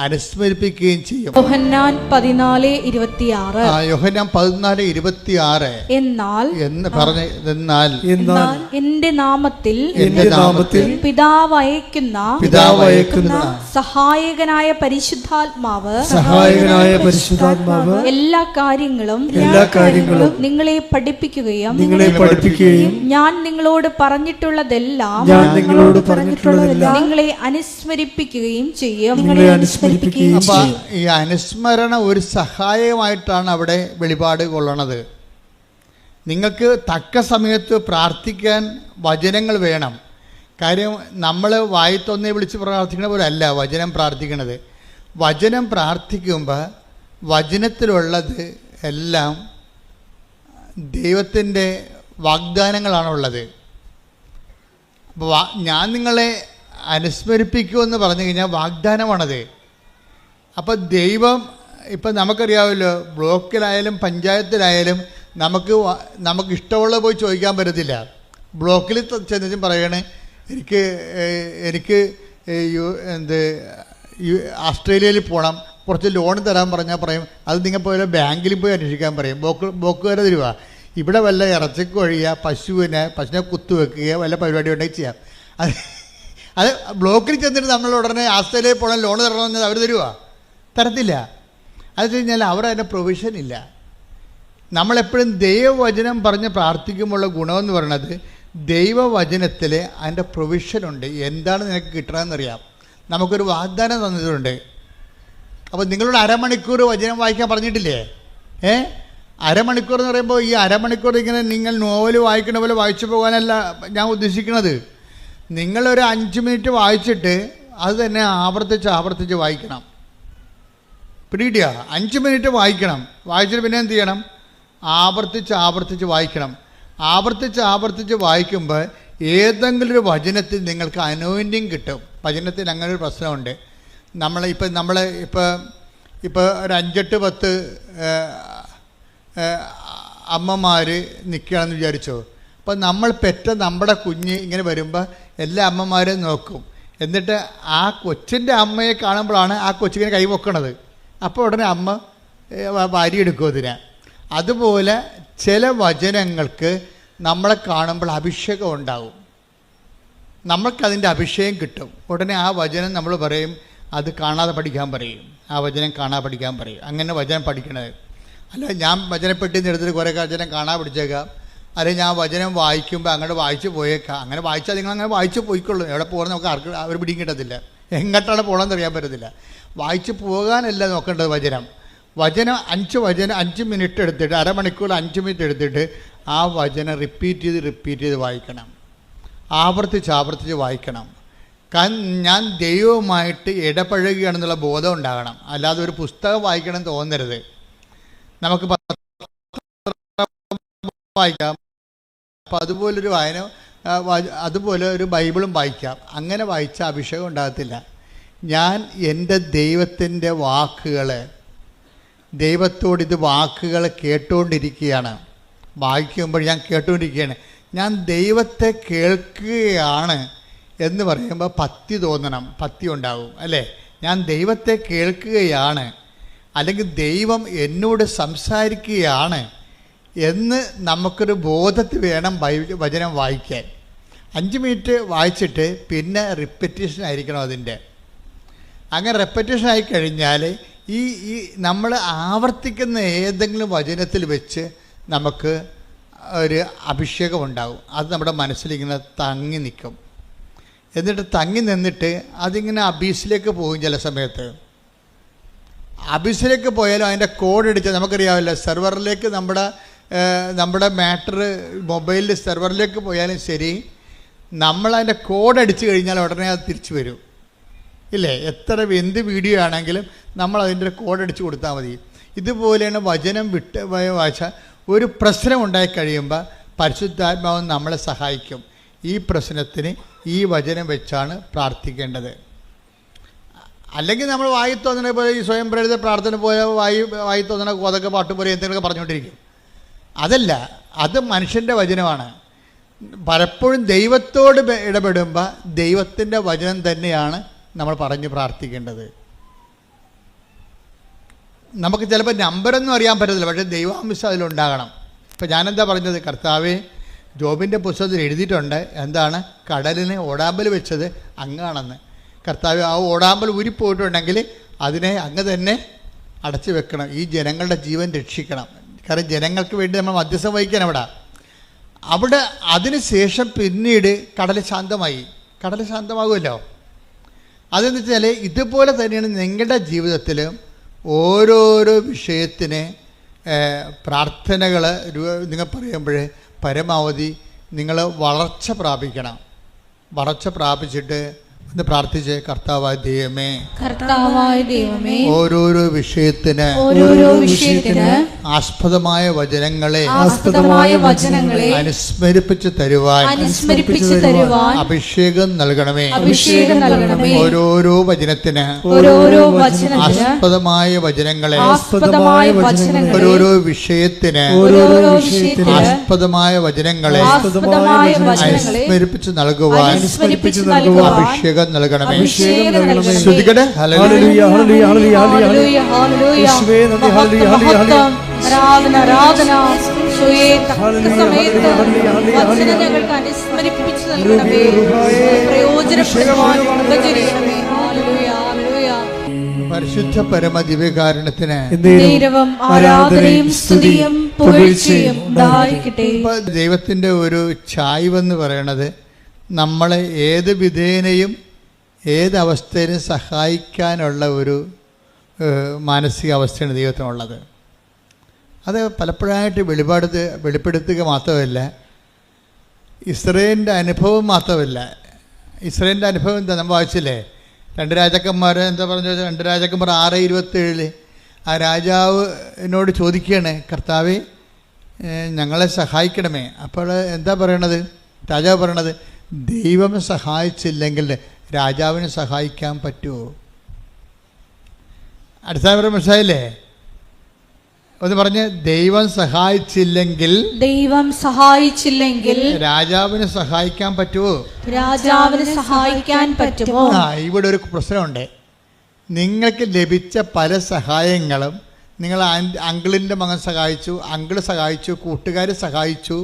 അനുസ്മരിപ്പിക്കുകയും ചെയ്യും. യോഹന്നാൻ 14:26. യോഹന്നാൻ 14:26 എന്നാൽ എന്റെ നാമത്തിൽ പിതാവ് അയക്കുന്ന സഹായകനായ പരിശുദ്ധാത്മാവ് എല്ലാ കാര്യങ്ങളും നിങ്ങളെ പഠിപ്പിക്കുകയും ഞാൻ നിങ്ങളോട് പറഞ്ഞിട്ടുള്ളതെല്ലാം നിങ്ങളെ അനുസ്മരിപ്പിക്കുകയും ചെയ്യും. അപ്പൊ ഈ അനുസ്മരണ ഒരു സഹായമായിട്ടാണ് അവിടെ വെളിപാട് കൊള്ളണത്. നിങ്ങൾക്ക് തക്ക സമയത്ത് പ്രാർത്ഥിക്കാൻ വചനങ്ങൾ വേണം. കാര്യം നമ്മൾ വായിത്തൊന്നേ വിളിച്ച് പ്രാർത്ഥിക്കണ പോലെ അല്ല വചനം പ്രാർത്ഥിക്കണത്. വചനം പ്രാർത്ഥിക്കുമ്പോൾ വചനത്തിലുള്ളത് എല്ലാം ദൈവത്തിൻ്റെ വാഗ്ദാനങ്ങളാണുള്ളത്. അപ്പോൾ ഞാൻ നിങ്ങളെ അനുസ്മരിപ്പിക്കുമെന്ന് പറഞ്ഞു കഴിഞ്ഞാൽ വാഗ്ദാനമാണത്. അപ്പോൾ ദൈവം, ഇപ്പം നമുക്കറിയാമല്ലോ, ബ്ലോക്കിലായാലും പഞ്ചായത്തിലായാലും നമുക്ക് ഇഷ്ടമുള്ള പോയി ചോദിക്കാൻ പറ്റത്തില്ല. ബ്ലോക്കിൽ ചെന്നിട്ടും പറയണേ, എനിക്ക് ഓസ്ട്രേലിയയിൽ പോകണം, കുറച്ച് ലോൺ തരാൻ പറഞ്ഞാൽ പറയും അത് നിങ്ങൾ പോയാൽ ബാങ്കിൽ പോയി അന്വേഷിക്കാൻ പറയും. ബ്ലോക്കുകാരെ തരുക. ഇവിടെ വല്ല ഇറച്ചിക്ക് ഒഴിയുക, പശുവിനെ കുത്തുവെക്കുക, വല്ല പരിപാടി ഉണ്ടെങ്കിൽ ചെയ്യാം. അത് ബ്ലോക്കിൽ ചെന്നിട്ട് നമ്മൾ ഉടനെ ഓസ്ട്രേലിയയിൽ പോകണം, ലോൺ തരണമെന്ന് അവർ തരത്തില്ല. അത് വെച്ച് കഴിഞ്ഞാൽ അവർ അതിൻ്റെ പ്രൊവിഷൻ ഇല്ല. നമ്മളെപ്പോഴും ദൈവവചനം പറഞ്ഞ് പ്രാർത്ഥിക്കുമ്പോഴുള്ള ഗുണമെന്ന് പറയുന്നത്, ദൈവവചനത്തിൽ അതിൻ്റെ പ്രൊവിഷനുണ്ട്. എന്താണ് നിനക്ക് കിട്ടണമെന്നറിയാം. നമുക്കൊരു വാഗ്ദാനം തന്നിട്ടുണ്ട്. അപ്പോൾ നിങ്ങളോട് അരമണിക്കൂർ വചനം വായിക്കാൻ പറഞ്ഞിട്ടില്ലേ? അരമണിക്കൂർ എന്ന് പറയുമ്പോൾ ഈ അരമണിക്കൂർ ഇങ്ങനെ നിങ്ങൾ നോവൽ വായിക്കണ പോലെ വായിച്ചു പോകാനല്ല ഞാൻ ഉദ്ദേശിക്കുന്നത്. നിങ്ങളൊരു 5 മിനിറ്റ് വായിച്ചിട്ട് അത് തന്നെ ആവർത്തിച്ച് വായിക്കണം. പിടികിട്ടിയ 5 മിനിറ്റ് വായിക്കണം. വായിച്ചിട്ട് പിന്നെ എന്ത് ചെയ്യണം? ആവർത്തിച്ച് വായിക്കണം. ആവർത്തിച്ച് വായിക്കുമ്പോൾ ഏതെങ്കിലും ഒരു വചനത്തിൽ നിങ്ങൾക്ക് അനോയിൻറ്റിങ് കിട്ടും. വചനത്തിൽ അങ്ങനെ ഒരു പ്രശ്നമുണ്ട്. ഇപ്പോൾ ഒരു 5-8-10 അമ്മമാർ നിൽക്കുകയാണെന്ന് വിചാരിച്ചോ. അപ്പോൾ നമ്മൾ പെറ്റ നമ്മുടെ കുഞ്ഞ് ഇങ്ങനെ വരുമ്പോൾ എല്ലാ അമ്മമാരെയും നോക്കും. എന്നിട്ട് ആ കൊച്ചിൻ്റെ അമ്മയെ കാണുമ്പോഴാണ് ആ കൊച്ചിങ്ങനെ കൈ പൊക്കണത്. അപ്പോൾ ഉടനെ അമ്മ വാരിയെടുക്കും അതിനെ. അതുപോലെ ചില വചനങ്ങൾക്ക് നമ്മളെ കാണുമ്പോൾ അഭിഷേകം ഉണ്ടാവും, നമ്മൾക്കതിൻ്റെ അഭിഷേകം കിട്ടും. ഉടനെ ആ വചനം നമ്മൾ പറയും അത് കാണാതെ പഠിക്കാൻ പറയും, ആ വചനം കാണാതെ പഠിക്കാൻ പറയും. അങ്ങനെ വചനം പഠിക്കണത് അല്ല. ഞാൻ വചനപ്പെട്ടി എടുത്തിട്ട് കുറേ വചനം കാണാൻ പഠിച്ചേക്കാം, അല്ലെങ്കിൽ ഞാൻ വചനം വായിക്കുമ്പോൾ അങ്ങോട്ട് വായിച്ച് പോയേക്കാം. അങ്ങനെ വായിച്ചാൽ നിങ്ങൾ അങ്ങനെ വായിച്ച് പോയിക്കൊള്ളൂ. എവിടെ പോകുന്നത് നമുക്ക് ആർക്ക് അവർ പിടിയും കിട്ടത്തില്ല, എങ്ങോട്ടാണ് പോകണമെന്ന് അറിയാൻ പറ്റത്തില്ല. വായിച്ച് പോകാനല്ല നോക്കേണ്ടത്. വചനം 5 മിനിറ്റ് എടുത്തിട്ട്, അരമണിക്കൂർ 5 മിനിറ്റ് എടുത്തിട്ട് ആ വചനം റിപ്പീറ്റ് ചെയ്ത് വായിക്കണം, ആവർത്തിച്ച് വായിക്കണം. ഞാൻ ദൈവവുമായിട്ട് ഇടപഴകുകയാണെന്നുള്ള ബോധം ഉണ്ടാകണം. അല്ലാതെ ഒരു പുസ്തകം വായിക്കണം തോന്നരുത്. നമുക്ക് വായിക്കാം, അപ്പം അതുപോലെ ഒരു ബൈബിളും വായിക്കാം. അങ്ങനെ വായിച്ച അഭിഷേകം ഉണ്ടാകത്തില്ല. ഞാൻ എൻ്റെ ദൈവത്തിൻ്റെ ദൈവത്തോട് ഇത് വാക്കുകൾ കേട്ടുകൊണ്ടിരിക്കുകയാണ്. വായിക്കുമ്പോൾ ഞാൻ കേട്ടുകൊണ്ടിരിക്കുകയാണ്. ഞാൻ ദൈവത്തെ കേൾക്കുകയാണ് എന്ന് പറയുമ്പോൾ ഭക്തി തോന്നണം, ഭക്തി ഉണ്ടാകും അല്ലേ? ഞാൻ ദൈവത്തെ കേൾക്കുകയാണ്, അല്ലെങ്കിൽ ദൈവം എന്നോട് സംസാരിക്കുകയാണ് എന്ന് നമുക്കൊരു ബോധത്തിൽ വേണം വചനം വായിക്കാൻ. 5 മിനിറ്റ് വായിച്ചിട്ട് പിന്നെ റിപ്പറ്റീഷൻ ആയിരിക്കണം അതിൻ്റെ. അങ്ങനെ റെപ്പറ്റീഷൻ ആയി കഴിഞ്ഞാൽ ഈ നമ്മൾ ആവർത്തിക്കുന്ന ഏതെങ്കിലും വചനത്തിൽ വെച്ച് നമുക്ക് ഒരു അഭിഷേകം ഉണ്ടാകും. അത് നമ്മുടെ മനസ്സിലിങ്ങനെ തങ്ങി നിൽക്കും. എന്നിട്ട് തങ്ങി നിന്നിട്ട് അതിങ്ങനെ അബീസിലേക്ക് പോകും. ചില സമയത്ത് അബീസിലേക്ക് പോയാലും അതിൻ്റെ കോഡ് അടിച്ചാൽ നമുക്കറിയാമല്ലോ, സെർവറിലേക്ക് നമ്മുടെ മാറ്റർ മൊബൈലിൽ സെർവറിലേക്ക് പോയാലും ശരി, നമ്മളതിൻ്റെ കോഡ് അടിച്ചു കഴിഞ്ഞാൽ ഉടനെ അത് തിരിച്ചു വരും ഇല്ലേ? എന്ത് വീഡിയോ ആണെങ്കിലും നമ്മൾ അതിൻ്റെ ഒരു കോഡ് അടിച്ച് കൊടുത്താൽ മതി. ഇതുപോലെയാണ് വചനം വായിച്ചാൽ ഒരു പ്രശ്നം ഉണ്ടായി കഴിയുമ്പോൾ പരിശുദ്ധാത്മാവ് നമ്മളെ സഹായിക്കും. ഈ പ്രശ്നത്തിന് ഈ വചനം വെച്ചാണ് പ്രാർത്ഥിക്കേണ്ടത്. അല്ലെങ്കിൽ നമ്മൾ വായി തോന്നണ പോലെ ഈ സ്വയം പ്രേരിത പ്രാർത്ഥന പോലെ വായി തോന്നണ കോതൊക്കെ പാട്ട് പോലെ എന്തെങ്കിലുമൊക്കെ പറഞ്ഞുകൊണ്ടിരിക്കും. അതല്ല, അത് മനുഷ്യൻ്റെ വചനമാണ്. പലപ്പോഴും ദൈവത്തോട് ഇടപെടുമ്പോൾ ദൈവത്തിൻ്റെ വചനം തന്നെയാണ് നമ്മൾ പറഞ്ഞ് പ്രാർത്ഥിക്കേണ്ടത്. നമുക്ക് ചിലപ്പോൾ നമ്പറൊന്നും അറിയാൻ പറ്റത്തില്ല, പക്ഷേ ദൈവാംശം അതിലുണ്ടാകണം. ഇപ്പം ഞാനെന്താ പറഞ്ഞത്? കർത്താവേ, ജോബിൻ്റെ പുസ്തകത്തിൽ എഴുതിയിട്ടുണ്ട് എന്താണ്, കടലിനെ ഓടാമ്പൽ വെച്ചത് അങ്ങാണെന്ന്. കർത്താവ്, ആ ഓടാമ്പൽ ഊരിപ്പോയിട്ടുണ്ടെങ്കിൽ അതിനെ അങ്ങ് തന്നെ അടച്ചു വെക്കണം. ഈ ജനങ്ങളുടെ ജീവൻ രക്ഷിക്കണം. കാരണം ജനങ്ങൾക്ക് വേണ്ടി നമ്മൾ മധ്യസ്ഥം വഹിക്കാൻ അവിടെ അതിന് ശേഷം പിന്നീട് കടൽ ശാന്തമാകുമല്ലോ. അതെന്ന് വെച്ചാൽ ഇതുപോലെ തന്നെയാണ് നിങ്ങളുടെ ജീവിതത്തിൽ ഓരോരോ വിഷയത്തിന് പ്രാർത്ഥനകൾ നിങ്ങൾ പറയുമ്പോൾ പരമാവധി നിങ്ങൾ വളർച്ച പ്രാപിക്കണം. വളർച്ച പ്രാപിച്ചിട്ട് ഒന്ന് പ്രാർത്ഥിച്ച്, കർത്താവായ ദൈവമേ, ഓരോരോ വിഷയത്തിന് ആസ്പദമായ വചനങ്ങളെ അനുസ്മരിപ്പിച്ച് തരുവാൻ അഭിഷേകം നൽകണമേ. ഓരോരോ വചനത്തിന് ആസ്പദമായ വചനങ്ങളെ, ഓരോരോ വിഷയത്തിന് ആസ്പദമായ വചനങ്ങളെ അനുസ്മരിപ്പിച്ച് നൽകുവാൻ അഭിഷേകം നൽകണമേ. ശ്രുതികടെ ഹല്ലേലൂയ ഹല്ലേലൂയ ഹല്ലേലൂയ ഹല്ലേലൂയ യേശുവേ നന്ദി. ഹല്ലേലൂയ ഹല്ലേലൂയ ആരാധന ഞങ്ങൾക്ക് അനുസ്മരിപ്പിച്ചു നൽകണമേ, പ്രയോജനപ്പെടുവാൻ കൃപ ചൊരിയണമേ. Hallelujah hallelujah. പരിശുദ്ധ പരമ ദിവ്യകാരുണ്യത്തിന് ആരാധനയും സ്തുതിയും പുകഴ്ചയും ഉണ്ടായിരിക്കട്ടെ. ദൈവത്തിൻ്റെ ഒരു ചായ്വെന്ന് പറയണത് നമ്മളെ ഏത് വിധേനയും ഏതവസ്ഥയിലും സഹായിക്കാനുള്ള ഒരു മാനസികാവസ്ഥയാണ് ദൈവത്തിനുള്ളത്. അത് പലപ്പോഴായിട്ട് വെളിപ്പെടുത്തുക മാത്രമല്ല, ഇസ്രായേലിൻ്റെ അനുഭവം മാത്രമല്ല. ഇസ്രായേലിൻ്റെ അനുഭവം എന്താ നമ്മൾ വായിച്ചില്ലേ? 2 രാജാക്കന്മാർ എന്താ പറഞ്ഞു? 2 രാജാക്കന്മാർ 6:27 ആ രാജാവിനോട് ചോദിക്കുകയാണ്, കർത്താവേ ഞങ്ങളെ സഹായിക്കണമേ. അപ്പോൾ എന്താ പറയണത്? രാജാവ് പറയണത്, ദൈവം സഹായിച്ചില്ലെങ്കിൽ രാജാവിനെ സഹായിക്കാൻ പറ്റുമോ? അടിസ്ഥാനപരം മനസ്സിലായില്ലേ? ഒന്ന് പറഞ്ഞ്, ദൈവം സഹായിച്ചില്ലെങ്കിൽ രാജാവിനെ സഹായിക്കാൻ പറ്റുമോ? ഇവിടെ ഒരു പ്രശ്നമുണ്ട്. നിങ്ങൾക്ക് ലഭിച്ച പല സഹായങ്ങളും നിങ്ങൾ അങ്കിളിൻ്റെ മകൻ സഹായിച്ചു, അങ്കിള് സഹായിച്ചു, കൂട്ടുകാർ സഹായിച്ചു,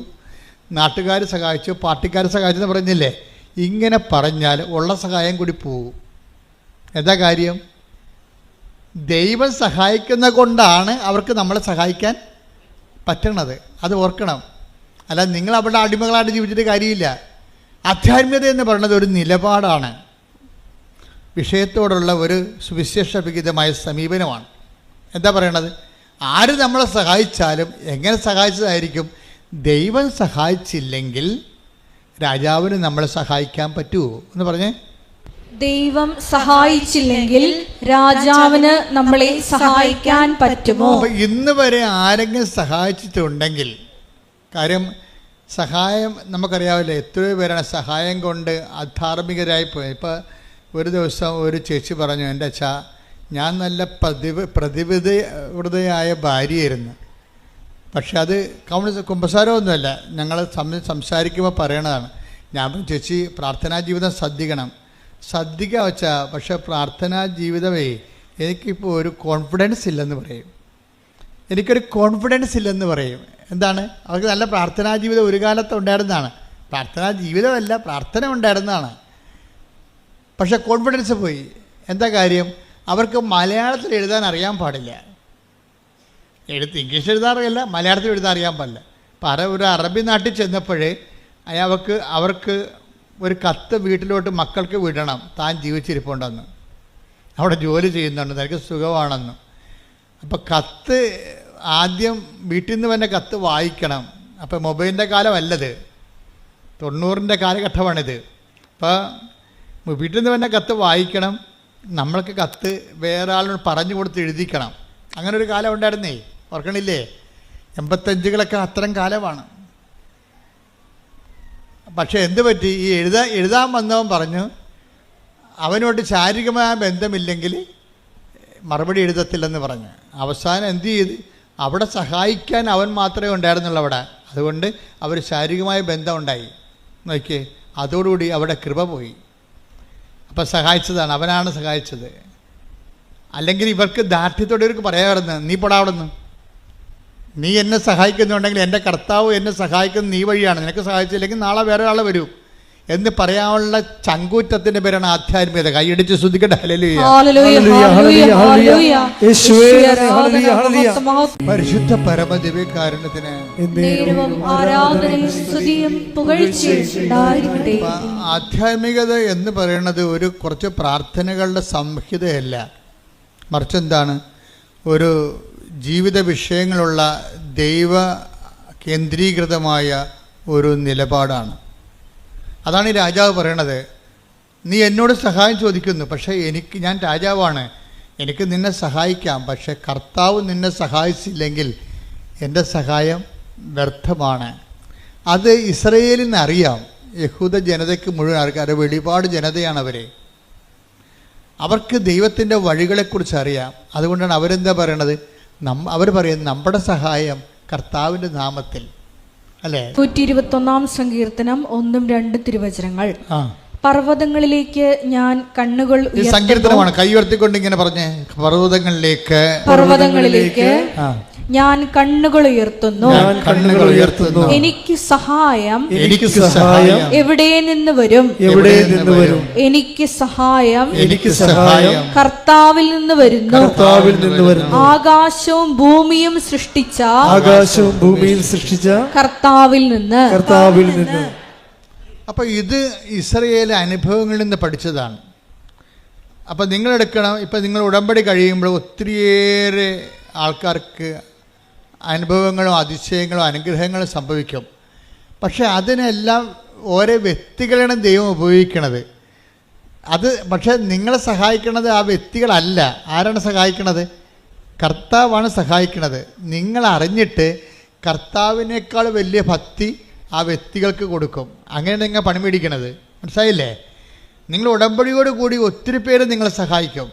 നാട്ടുകാർ സഹായിച്ചു, പാർട്ടിക്കാർ സഹായിച്ചു എന്ന് പറഞ്ഞില്ലേ? ഇങ്ങനെ പറഞ്ഞാൽ ഉള്ള സഹായം കൂടി പോകും. എന്താ കാര്യം? ദൈവം സഹായിക്കുന്ന കൊണ്ടാണ് അവർക്ക് നമ്മളെ സഹായിക്കാൻ പറ്റണത്. അത് ഓർക്കണം. അല്ല നിങ്ങൾ അവിടെ അടിമകളായിട്ട് ജീവിച്ചിട്ട് കാര്യമില്ല. ആധ്യാത്മികത എന്ന് പറയുന്നത് ഒരു നിലപാടാണ്, വിഷയത്തോടുള്ള ഒരു സുവിശേഷവിഹിതമായ സമീപനമാണ്. എന്താ പറയണത്? ആര് നമ്മളെ സഹായിച്ചാലും എങ്ങനെ സഹായിച്ചതായിരിക്കും? ദൈവം സഹായിച്ചില്ലെങ്കിൽ രാജാവിന് നമ്മളെ സഹായിക്കാൻ പറ്റുമോ എന്ന് പറഞ്ഞേ? ദൈവം സഹായിച്ചില്ലെങ്കിൽ രാജാവിന് നമ്മളെ സഹായിക്കാൻ പറ്റുമോ? അപ്പം ഇന്ന് വരെ ആരെങ്കിലും സഹായിച്ചിട്ടുണ്ടെങ്കിൽ, കാര്യം സഹായം നമുക്കറിയാവില്ല, എത്രയോ പേരാണ് സഹായം കൊണ്ട് അധാർമികരായി പോയത്. ഇപ്പം ഒരു ദിവസം ഒരു ചേച്ചി പറഞ്ഞു, എൻ്റെ അച്ഛാ, ഞാൻ നല്ല പ്രതിബദ്ധയായ ഭാര്യയായിരുന്നു, പക്ഷെ അത് കുമ്പസാരമൊന്നുമല്ല, ഞങ്ങൾ സംസാരിക്കുമ്പോൾ പറയണതാണ്. ഞാൻ ചേച്ചി പ്രാർത്ഥനാ ജീവിതം ശ്രദ്ധിക്കുക വെച്ചാൽ, പക്ഷെ പ്രാർത്ഥനാ ജീവിതമേ എനിക്കിപ്പോൾ ഒരു കോൺഫിഡൻസ് ഇല്ലെന്ന് പറയും. എനിക്കൊരു കോൺഫിഡൻസ് ഇല്ലെന്ന് പറയും. എന്താണ്? അവർക്ക് നല്ല പ്രാർത്ഥനാ ജീവിതം ഒരു കാലത്ത് ഉണ്ടായിരുന്നതാണ്. പ്രാർത്ഥനാ ജീവിതമല്ല, പ്രാർത്ഥന ഉണ്ടായിരുന്നതാണ്, പക്ഷെ കോൺഫിഡൻസ് പോയി. എന്താ കാര്യം? അവർക്ക് മലയാളത്തിൽ എഴുതാൻ അറിയാൻ പാടില്ല. ഇംഗ്ലീഷ് എഴുതാൻ അറിയില്ല, മലയാളത്തിൽ എഴുതാൻ അറിയാൻ പാടില്ല. ഒരു അറബി നാട്ടിൽ ചെന്നപ്പോഴേ അവർക്ക് ഒരു കത്ത് വീട്ടിലോട്ട് മക്കൾക്ക് വിടണം, താൻ ജീവിച്ചിരിപ്പുണ്ടെന്ന്, അവിടെ ജോലി ചെയ്യുന്നുണ്ട്, തനിക്ക് സുഖമാണെന്ന്. അപ്പോൾ കത്ത് ആദ്യം വീട്ടിൽ നിന്ന് തന്നെ കത്ത് വായിക്കണം. അപ്പോൾ മൊബൈലിൻ്റെ കാലമല്ലത്, 90ൻ്റെ കാലഘട്ടമാണിത്. അപ്പോൾ വീട്ടിൽ നിന്ന് തന്നെ കത്ത് വായിക്കണം, നമ്മൾക്ക് കത്ത് വേറെ ആളിനോട് പറഞ്ഞു കൊടുത്ത് എഴുതിക്കണം. അങ്ങനെ ഒരു കാലം ഉണ്ടായിരുന്നേ, ഓർക്കണില്ലേ? 85കളൊക്കെ അത്തരം കാലമാണ്. പക്ഷേ എന്ത് പറ്റി? ഈ എഴുതാൻ വന്നവൻ പറഞ്ഞു അവനോട് ശാരീരികമായ ബന്ധമില്ലെങ്കിൽ മറുപടി എഴുതത്തില്ലെന്ന് പറഞ്ഞു. അവസാനം എന്ത് ചെയ്ത്? അവിടെ സഹായിക്കാൻ അവൻ മാത്രമേ ഉണ്ടായിരുന്നുള്ളൂ അവിടെ. അതുകൊണ്ട് അവർ ശാരീരികമായ ബന്ധം ഉണ്ടായി. നോക്കിയേ, അതോടുകൂടി അവിടെ കൃപ പോയി. അപ്പം സഹായിച്ചതാണ്, അവനാണ് സഹായിച്ചത്. അല്ലെങ്കിൽ ഇവർക്ക് ദാർഢ്യത്തോടെ ഇവർക്ക് പറയാമായിരുന്നു, നീ പൊടാവിടുന്നു, നീ എന്നെ സഹായിക്കുന്നുണ്ടെങ്കിൽ എൻ്റെ കർത്താവ് എന്നെ സഹായിക്കുന്നത് നീ വഴിയാണ്, നിനക്ക് സഹായിച്ചില്ലെങ്കിൽ നാളെ വേറെ ആൾ വരും എന്ന് പറയാനുള്ള ചങ്കൂറ്റത്തിൻ്റെ പേരാണ് ആധ്യാത്മികത. കൈയടിച്ച് ശ്രദ്ധിക്കട്ടെ. പരിശുദ്ധ പരമദിവ്യകാരുണ്യത്തിന് ആധ്യാത്മികത എന്ന് പറയുന്നത് ഒരു കുറച്ച് പ്രാർത്ഥനകളുടെ സംഹിതയല്ല, മറിച്ച് എന്താണ്? ഒരു ജീവിത വിഷയങ്ങളുള്ള ദൈവ കേന്ദ്രീകൃതമായ ഒരു നിലപാടാണ്. അതാണ് ഈ രാജാവ് പറയണത്. നീ എന്നോട് സഹായം ചോദിക്കുന്നു, പക്ഷേ ഞാൻ രാജാവാണ്, എനിക്ക് നിന്നെ സഹായിക്കാം, പക്ഷെ കർത്താവ് നിന്നെ സഹായിച്ചില്ലെങ്കിൽ എൻ്റെ സഹായം വ്യർത്ഥമാണ്. അത് ഇസ്രയേലിന് അറിയാം, യഹൂദ ജനതയ്ക്ക് മുഴുവൻ അറിയാം. വെളിപാട് ജനതയാണ് അവർക്ക് ദൈവത്തിൻ്റെ വഴികളെക്കുറിച്ച് അറിയാം. അതുകൊണ്ടാണ് അവരെന്താ പറയണത്? അവർ പറയുന്നത് നമ്മുടെ സഹായം കർത്താവിൻ്റെ നാമത്തിൽ, അല്ലേ? 121 സങ്കീർത്തനം 1-2 തിരുവചനങ്ങൾ. പർവ്വതങ്ങളിലേക്ക് ഞാൻ കണ്ണുകൾ സങ്കീർത്തനമാണ്. കൈ ഉയർത്തിക്കൊണ്ട് ഇങ്ങനെ പറഞ്ഞേ, പർവ്വതങ്ങളിലേക്ക് ഞാൻ കണ്ണുകൾ ഉയർത്തുന്നു, എനിക്ക് സഹായം എവിടെ നിന്ന് വരും? എനിക്ക് സഹായം കർത്താവിൽ നിന്ന് വരുന്നു. ആകാശവും ഭൂമിയും സൃഷ്ടിച്ച കർത്താവിൽ നിന്ന്. അപ്പൊ ഇത് ഇസ്രയേൽ അനുഭവങ്ങളിൽ നിന്ന് പഠിച്ചതാണ്. അപ്പൊ നിങ്ങളെടുക്കണം, ഇപ്പൊ നിങ്ങൾ ഉടമ്പടി കഴിയുമ്പോൾ ഒത്തിരിയേറെ ആൾക്കാർക്ക് അനുഭവങ്ങളും അതിശയങ്ങളും അനുഗ്രഹങ്ങളും സംഭവിക്കും. പക്ഷെ അതിനെല്ലാം ഓരോ വ്യക്തികളാണ് ദൈവം ഉപയോഗിക്കണത്. പക്ഷെ നിങ്ങളെ സഹായിക്കണത് ആ വ്യക്തികളല്ല. ആരാണ് സഹായിക്കണത്? കർത്താവാണ് സഹായിക്കണത്. നിങ്ങൾ അറിഞ്ഞിട്ട് കർത്താവിനേക്കാൾ വലിയ ഭക്തി ആ വ്യക്തികൾക്ക് കൊടുക്കും. അങ്ങനെയാണ് നിങ്ങൾ പണി മേടിക്കണത്. മനസ്സിലായില്ലേ? നിങ്ങൾ ഉടമ്പടിയോട് കൂടി ഒത്തിരി പേര് നിങ്ങളെ സഹായിക്കും.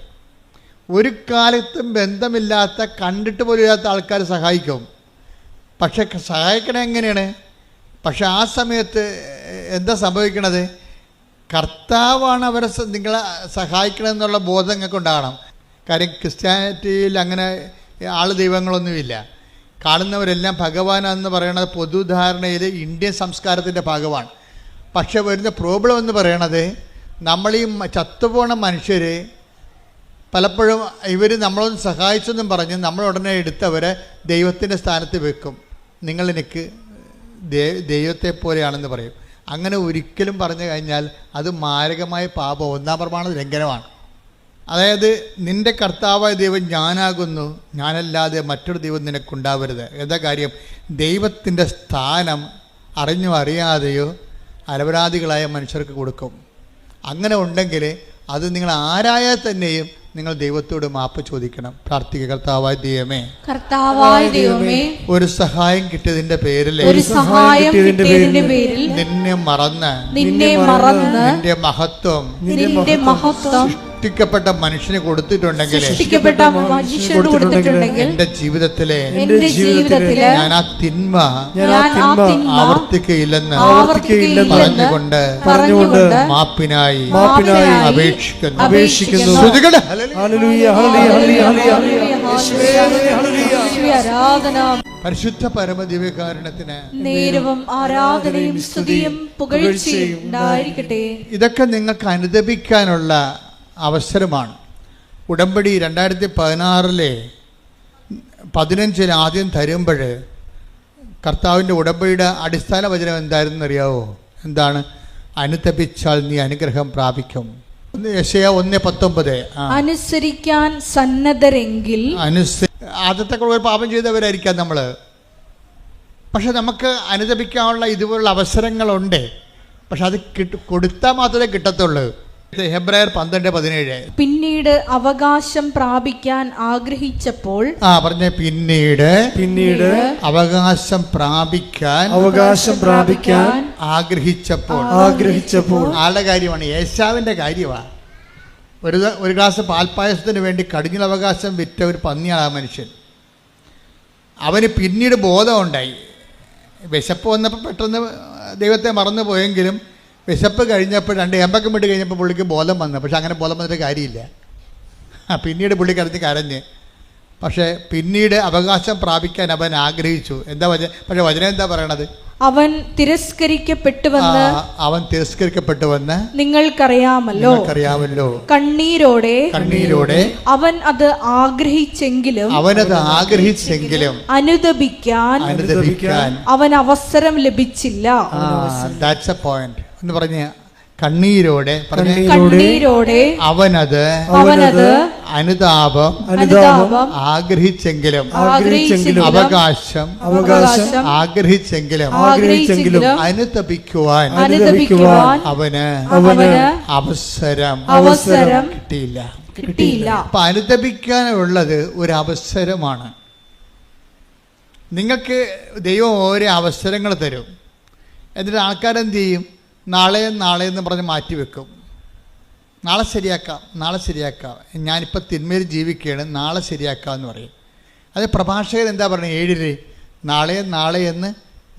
ഒരു കാലത്തും ബന്ധമില്ലാത്ത, കണ്ടിട്ട് പോലും ഇല്ലാത്ത ആൾക്കാർ സഹായിക്കും. പക്ഷെ സഹായിക്കണത് എങ്ങനെയാണ്? പക്ഷെ ആ സമയത്ത് എന്താ സംഭവിക്കണത്? കർത്താവാണ് അവരെ നിങ്ങളെ സഹായിക്കണമെന്നുള്ള ബോധം നിങ്ങൾക്ക് ഉണ്ടാകണം. കാര്യം ക്രിസ്ത്യാനിറ്റിയിൽ അങ്ങനെ ദൈവങ്ങളൊന്നുമില്ല. കാണുന്നവരെല്ലാം ഭഗവാനെന്ന് പറയുന്നത് പൊതുധാരണയിൽ ഇന്ത്യൻ സംസ്കാരത്തിൻ്റെ ഭാഗമാണ്. പക്ഷെ വരുന്ന പ്രോബ്ലം എന്ന് പറയണത് നമ്മൾ ഈ ചത്തുപോണ മനുഷ്യർ പലപ്പോഴും ഇവർ നമ്മളൊന്ന് സഹായിച്ചെന്നും പറഞ്ഞ് നമ്മൾ ഉടനെ എടുത്തവരെ ദൈവത്തിൻ്റെ സ്ഥാനത്ത് വെക്കും. നിങ്ങളെനിക്ക് ദൈവത്തെ പോലെയാണെന്ന് പറയും. അങ്ങനെ ഒരിക്കലും പറഞ്ഞു കഴിഞ്ഞാൽ അത് മാരകമായ പാപം, 1-ാം പ്രമാണ ലംഘനമാണ്. അതായത് നിൻ്റെ കർത്താവായ ദൈവം ഞാനാകുന്നു, ഞാനല്ലാതെ മറ്റൊരു ദൈവം നിനക്കുണ്ടാവരുത്. എന്താ കാര്യം? ദൈവത്തിൻ്റെ സ്ഥാനം അറിഞ്ഞോ അറിയാതെയോ അലപരാധികളായ മനുഷ്യർക്ക് കൊടുക്കും. അങ്ങനെ ഉണ്ടെങ്കിൽ അത് നിങ്ങൾ ആരായാൽ തന്നെയും നിങ്ങൾ ദൈവത്തോട് മാപ്പ് ചോദിക്കണം. പ്രാർത്ഥിക്കുക. കർത്താവായ ദൈവമേ, ഒരു സഹായം കിട്ടിയതിന്റെ പേരിൽ നിന്നെ മറന്ന് നിന്റെ മഹത്വം സൃഷ്ടിക്കപ്പെട്ട മനുഷ്യന് കൊടുത്തിട്ടുണ്ടെങ്കിൽ എന്റെ ജീവിതത്തിലെ ഞാൻ ആ തിന്മ ആവർത്തിക്കയില്ലെന്ന് പറഞ്ഞുകൊണ്ട് മാപ്പിനായി അപേക്ഷിക്കുന്നു. പരിശുദ്ധ പരമദിവ്യകാരുണ്യത്തിന് നേരവും ആരാധനയും സ്തുതിയും പുകഴ്ചയും ഉണ്ടായിരിക്കട്ടെ. ഇതൊക്കെ നിങ്ങൾക്ക് അനുദപിക്കാനുള്ള അവസരമാണ്. ഉടമ്പടി 2016 ആദ്യം തരുമ്പോൾ കർത്താവിൻ്റെ ഉടമ്പടിയുടെ അടിസ്ഥാന വചനം എന്തായിരുന്നു അറിയാവോ? എന്താണ്? അനുതപിച്ചാൽ നീ അനുഗ്രഹം പ്രാപിക്കും. യെശയ്യാ 1:19. അനുസരിക്കാൻ സന്നദ്ധരെങ്കിൽ ആദ്യത്തെ ഒരു പാപം ചെയ്തവരായിരിക്കാം നമ്മൾ. പക്ഷെ നമുക്ക് അനുതപിക്കാനുള്ള ഇതുപോലുള്ള അവസരങ്ങളുണ്ട്. പക്ഷെ അത് കൊടുത്താൽ മാത്രമേ കിട്ടത്തുള്ളൂ. ഹെബ്രായർ 12:17. പിന്നീട് അവകാശം പ്രാപിക്കാൻ ആഗ്രഹിച്ചപ്പോൾ പിന്നീട് അവകാശം പ്രാപിക്കാൻ ആഗ്രഹിച്ചപ്പോൾ ആളുടെ കാര്യമാണ്, ഏശാവിന്റെ കാര്യമാണ്. ഒരു ഗ്ലാസ് പാൽപ്പായസത്തിന് വേണ്ടി കടിഞ്ഞൽ അവകാശം വിറ്റ ഒരു പന്നിയാണ് ആ മനുഷ്യൻ. അവന് പിന്നീട് ബോധമുണ്ടായി. വിശപ്പ് വന്നപ്പോൾ പെട്ടെന്ന് ദൈവത്തെ മറന്നു പോയെങ്കിലും വിശപ്പ് കഴിഞ്ഞപ്പോൾ 2 ഏമ്പക്കം വിട്ട് കഴിഞ്ഞപ്പോൾ പുള്ളിക്ക് ബോധം വന്നു. പക്ഷെ അങ്ങനെ ബോധം വന്നിട്ട് കാര്യമില്ല. പിന്നീട് പുള്ളി കരഞ്ഞ് പക്ഷെ പിന്നീട് അവകാശം പ്രാപിക്കാൻ അവൻ ആഗ്രഹിച്ചു. എന്താ പക്ഷെ വചനം എന്താ പറയണത്? അവൻ തിരസ്കരിക്കപ്പെട്ടുവെന്ന് നിങ്ങൾക്കറിയാമല്ലോ. കണ്ണീരോടെ അവൻ അത് ആഗ്രഹിച്ചെങ്കിലും അനുദപിക്കാൻ അവൻ അവസരം ലഭിച്ചില്ല. That's a point എന്ന് പറഞ്ഞ കണ്ണീരോടെ അവനത് അനുതാപം ആഗ്രഹിച്ചെങ്കിലും അവകാശം ആഗ്രഹിച്ചെങ്കിലും അനുതപിക്കുവാൻ അവന് അവസരം കിട്ടിയില്ല. അപ്പൊ അനുതപിക്കാനുള്ളത് ഒരു അവസരമാണ്. നിങ്ങൾക്ക് ദൈവം ഓരോ അവസരങ്ങൾ തരും. എന്നിട്ട് ആൾക്കാരെന്ത് ചെയ്യും? നാളെ എന്ന് പറഞ്ഞ് മാറ്റിവെക്കും. നാളെ ശരിയാക്കാം, ഞാനിപ്പോൾ തിന്മയിൽ ജീവിക്കുകയാണ്, നാളെ ശരിയാക്കാമെന്ന് പറയും. അത് പ്രഭാഷകൻ എന്താ പറയുന്നത്? 7 നാളെ എന്ന്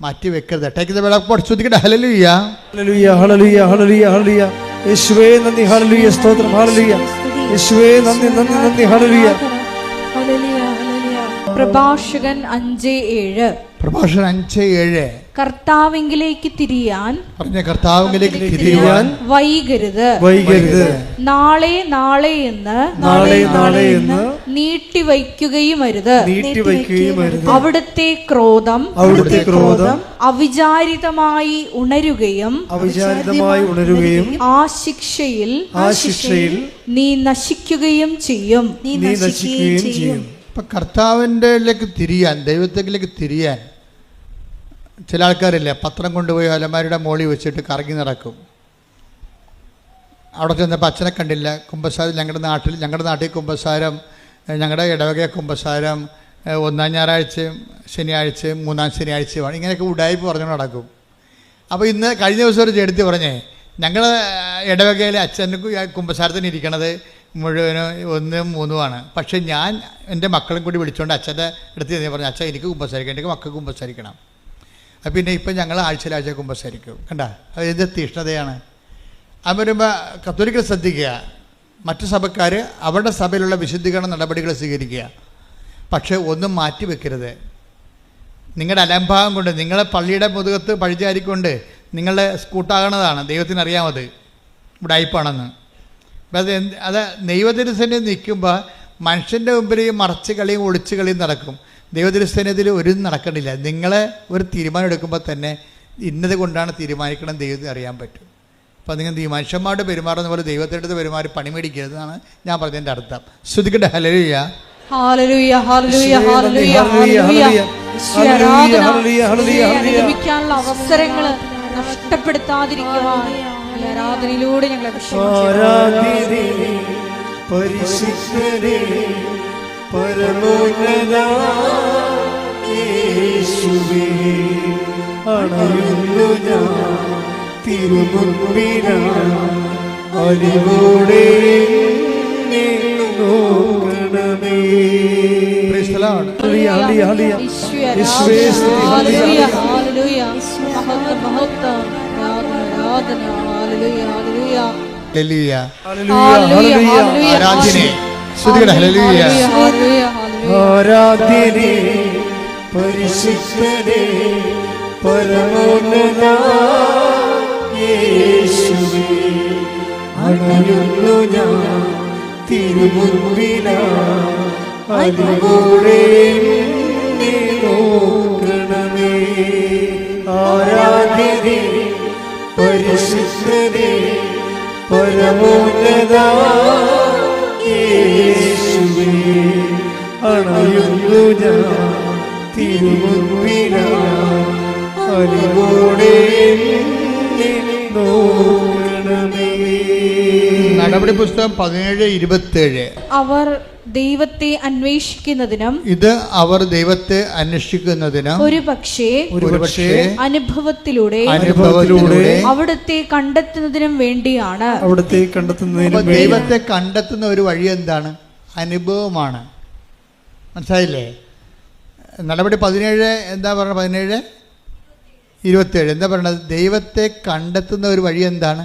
മാറ്റി വെക്കരുത്. ടേക്ക് ദ വെളക്ക് ശ്രദ്ധിക്കട്ടെ. Hallelujah hallelujah hallelujah hallelujah hallelujah. യേശുവേ നന്ദി, ഹല്ലേലൂയ സ്തോത്രം, ഹല്ലേലൂയ. യേശുവേ നന്ദി ഹല്ലേലൂയ. പ്രഭാഷകൻ 5:7. 5:7. കർത്താവിങ്കിലേക്ക് തിരിയാൻ വൈകരുത്. നാളെ എന്ന് നീട്ടിവയ്ക്കുകയും അരുത്. അവിടുത്തെ ക്രോധം അവിചാരിതമായി ഉണരുകയും ആ ശിക്ഷയിൽ നീ നശിക്കുകയും ചെയ്യും. കർത്താവിൻ്റെ തിരിയാൻ, ദൈവത്തിലേക്ക് തിരിയാൻ ചില ആൾക്കാരില്ല, പത്രം കൊണ്ടുപോയി അലമാരിയുടെ മോളിൽ വെച്ചിട്ട് കറങ്ങി നടക്കും. അവിടെ ചെന്നപ്പോൾ അച്ഛനെ കണ്ടില്ല. കുമ്പസാരം ഞങ്ങളുടെ നാട്ടിൽ കുമ്പസാരം, ഞങ്ങളുടെ ഇടവക കുമ്പസാരം 1-ാം ഞായറാഴ്ചയും ശനിയാഴ്ചയും 3-ാം ശനിയാഴ്ചയുമാണ്. ഇങ്ങനെയൊക്കെ ഉടായ്പ പറഞ്ഞു നടക്കും. അപ്പോൾ ഇന്ന് കഴിഞ്ഞ ദിവസം ഒരു ചേട്ടത്തി പറഞ്ഞേ, ഞങ്ങളുടെ ഇടവകയിലെ അച്ഛനും കുമ്പസാരത്തിന് ഇരിക്കണത് മുഴുവനും 1, 3 പക്ഷേ ഞാൻ എൻ്റെ മക്കളും കൂടി വിളിച്ചുകൊണ്ട് അച്ഛൻ്റെ അടുത്ത് പറഞ്ഞു, അച്ഛൻ എനിക്ക് കുമ്പസാരിക്കണം, എനിക്ക് മക്കൾക്ക് കുമ്പസാരിക്കണം. പിന്നെ ഇപ്പം ഞങ്ങൾ ആഴ്ച കുമ്പസാരിക്കും. കണ്ട, അത് എന്ത് തീഷ്ണതയാണ്. അത് വരുമ്പോൾ കത്തോലിക്കൽ ശ്രദ്ധിക്കുക, മറ്റു സഭക്കാർ അവരുടെ സഭയിലുള്ള വിശുദ്ധീകരണ നടപടികൾ സ്വീകരിക്കുക. പക്ഷെ ഒന്നും മാറ്റി വെക്കരുത്. നിങ്ങളുടെ അലംഭാവം കൊണ്ട്, നിങ്ങളെ പള്ളിയുടെ മുതുകത്ത് പഴിചാരിക്കൊണ്ട് നിങ്ങളുടെ സ്കൂട്ടാകണതാണ്. ദൈവത്തിനറിയാമത് ഉടായിപ്പാണെന്ന്. അപ്പം അത് ദൈവത്തിരുസന്നിധിയിൽ നിൽക്കുമ്പോൾ മനുഷ്യൻ്റെ മുമ്പിൽ ഈ മറച്ച് കളിയും ഒളിച്ച് കളിയും നടക്കും. ദൈവത്തിരുസന്നിധിയിൽ ഒരു നടക്കണില്ല. നിങ്ങളെ ഒരു തീരുമാനം എടുക്കുമ്പോൾ തന്നെ ഇന്നത് കൊണ്ടാണ് തീരുമാനിക്കണം ദൈവത്തിന് അറിയാൻ പറ്റും. അപ്പം നിങ്ങൾ മനുഷ്യന്മാരുടെ പെരുമാറുന്ന പോലെ ദൈവത്തിൻ്റെ അടുത്ത് പെരുമാറി പണി മേടിക്കരുതെന്നാണ് ഞാൻ പറഞ്ഞതിൻ്റെ അർത്ഥം. ശ്രുതിക്കട്ടെ hallelujah. Hallelujah hallelujah hallelujah hallelujah. ലഭിക്കാനുള്ള അവസരങ്ങൾ നഷ്ടപ്പെടുത്താതിരിക്കുവാൻ ഈ ആരാധനയിലൂടെ ഞങ്ങളെ പരിശുദ്ധരേ പരമോന്നതാ യേശുവേ അണയുന്നു ഞാൻ തിരുമുൻപിനായി അറിവോടെ നോക്കണമേ. ആരാധ്യനേ പരിശുദ്ധനേ പരമോന്നതാ യേശുവേ അണയുന്നു ഞാൻ തിരുമുൻപിനായി അറിവോടെ നോക്കണമേ. ആരാധ്യനേ പരിശുദ്ധനേ പരമോന്നതാ യേശുവേ അണയുന്നു ഞാൻ തിരുമുൻപിനായി അറിവോടെ നോക്കണമേ. നടപടി പുസ്തകം 17:27. അവർ ദൈവത്തെ അന്വേഷിക്കുന്നതിനും ഇത് അവർ ദൈവത്തെ അന്വേഷിക്കുന്നതിനും ഒരുപക്ഷേ അനുഭവത്തിലൂടെ അവിടുത്തെ കണ്ടെത്തുന്നതിനും വേണ്ടിയാണ്. അവിടുത്തെ കണ്ടെത്തുന്നതിനും ദൈവത്തെ കണ്ടെത്തുന്ന ഒരു വഴി എന്താണ്? അനുഭവമാണ്. മനസ്സിലായില്ലേ? നടപടി 17 എന്താ പറഞ്ഞത്? 17:27 എന്താ പറയണത്? ദൈവത്തെ കണ്ടെത്തുന്ന ഒരു വഴി എന്താണ്?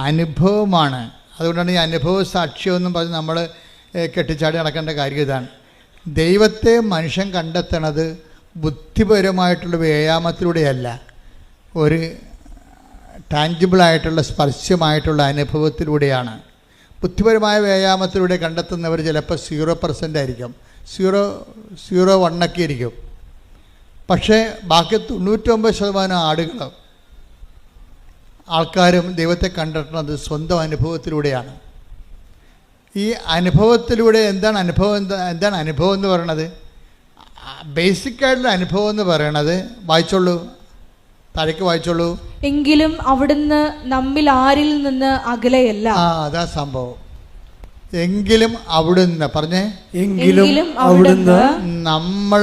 അനുഭവമാണ്. അതുകൊണ്ടാണ് ഈ അനുഭവ സാക്ഷ്യമെന്നും പറഞ്ഞ് നമ്മൾ കെട്ടിച്ചാടി നടക്കേണ്ട കാര്യം ഇതാണ്. ദൈവത്തെ മനുഷ്യൻ കണ്ടെത്തണത് ബുദ്ധിപരമായിട്ടുള്ള വ്യായാമത്തിലൂടെയല്ല, ഒരു ടാഞ്ചിബിളായിട്ടുള്ള സ്പർശ്യമായിട്ടുള്ള അനുഭവത്തിലൂടെയാണ്. ബുദ്ധിപരമായ വ്യായാമത്തിലൂടെ കണ്ടെത്തുന്നവർ ചിലപ്പോൾ 0% ആയിരിക്കും, 0.1 ആയിരിക്കും. പക്ഷേ ബാക്കി 99% ആൾക്കാരും ദൈവത്തെ കണ്ടെത്തുന്നത് സ്വന്തം അനുഭവത്തിലൂടെയാണ്. ഈ അനുഭവത്തിലൂടെ എന്താണ് അനുഭവം? എന്താണ് അനുഭവം എന്ന് പറയണത്? ബേസിക്കായിട്ടുള്ള അനുഭവം എന്ന് പറയണത്, വായിച്ചോളൂ, താഴേക്ക് വായിച്ചോളൂ. എങ്കിലും അവിടുന്ന് നമ്മിൽ ആരിൽ നിന്ന് അകലെയല്ല. അതാ സംഭവം. എങ്കിലും അവിടുന്ന് പറഞ്ഞേ, എങ്കിലും അവിടുന്ന് നമ്മൾ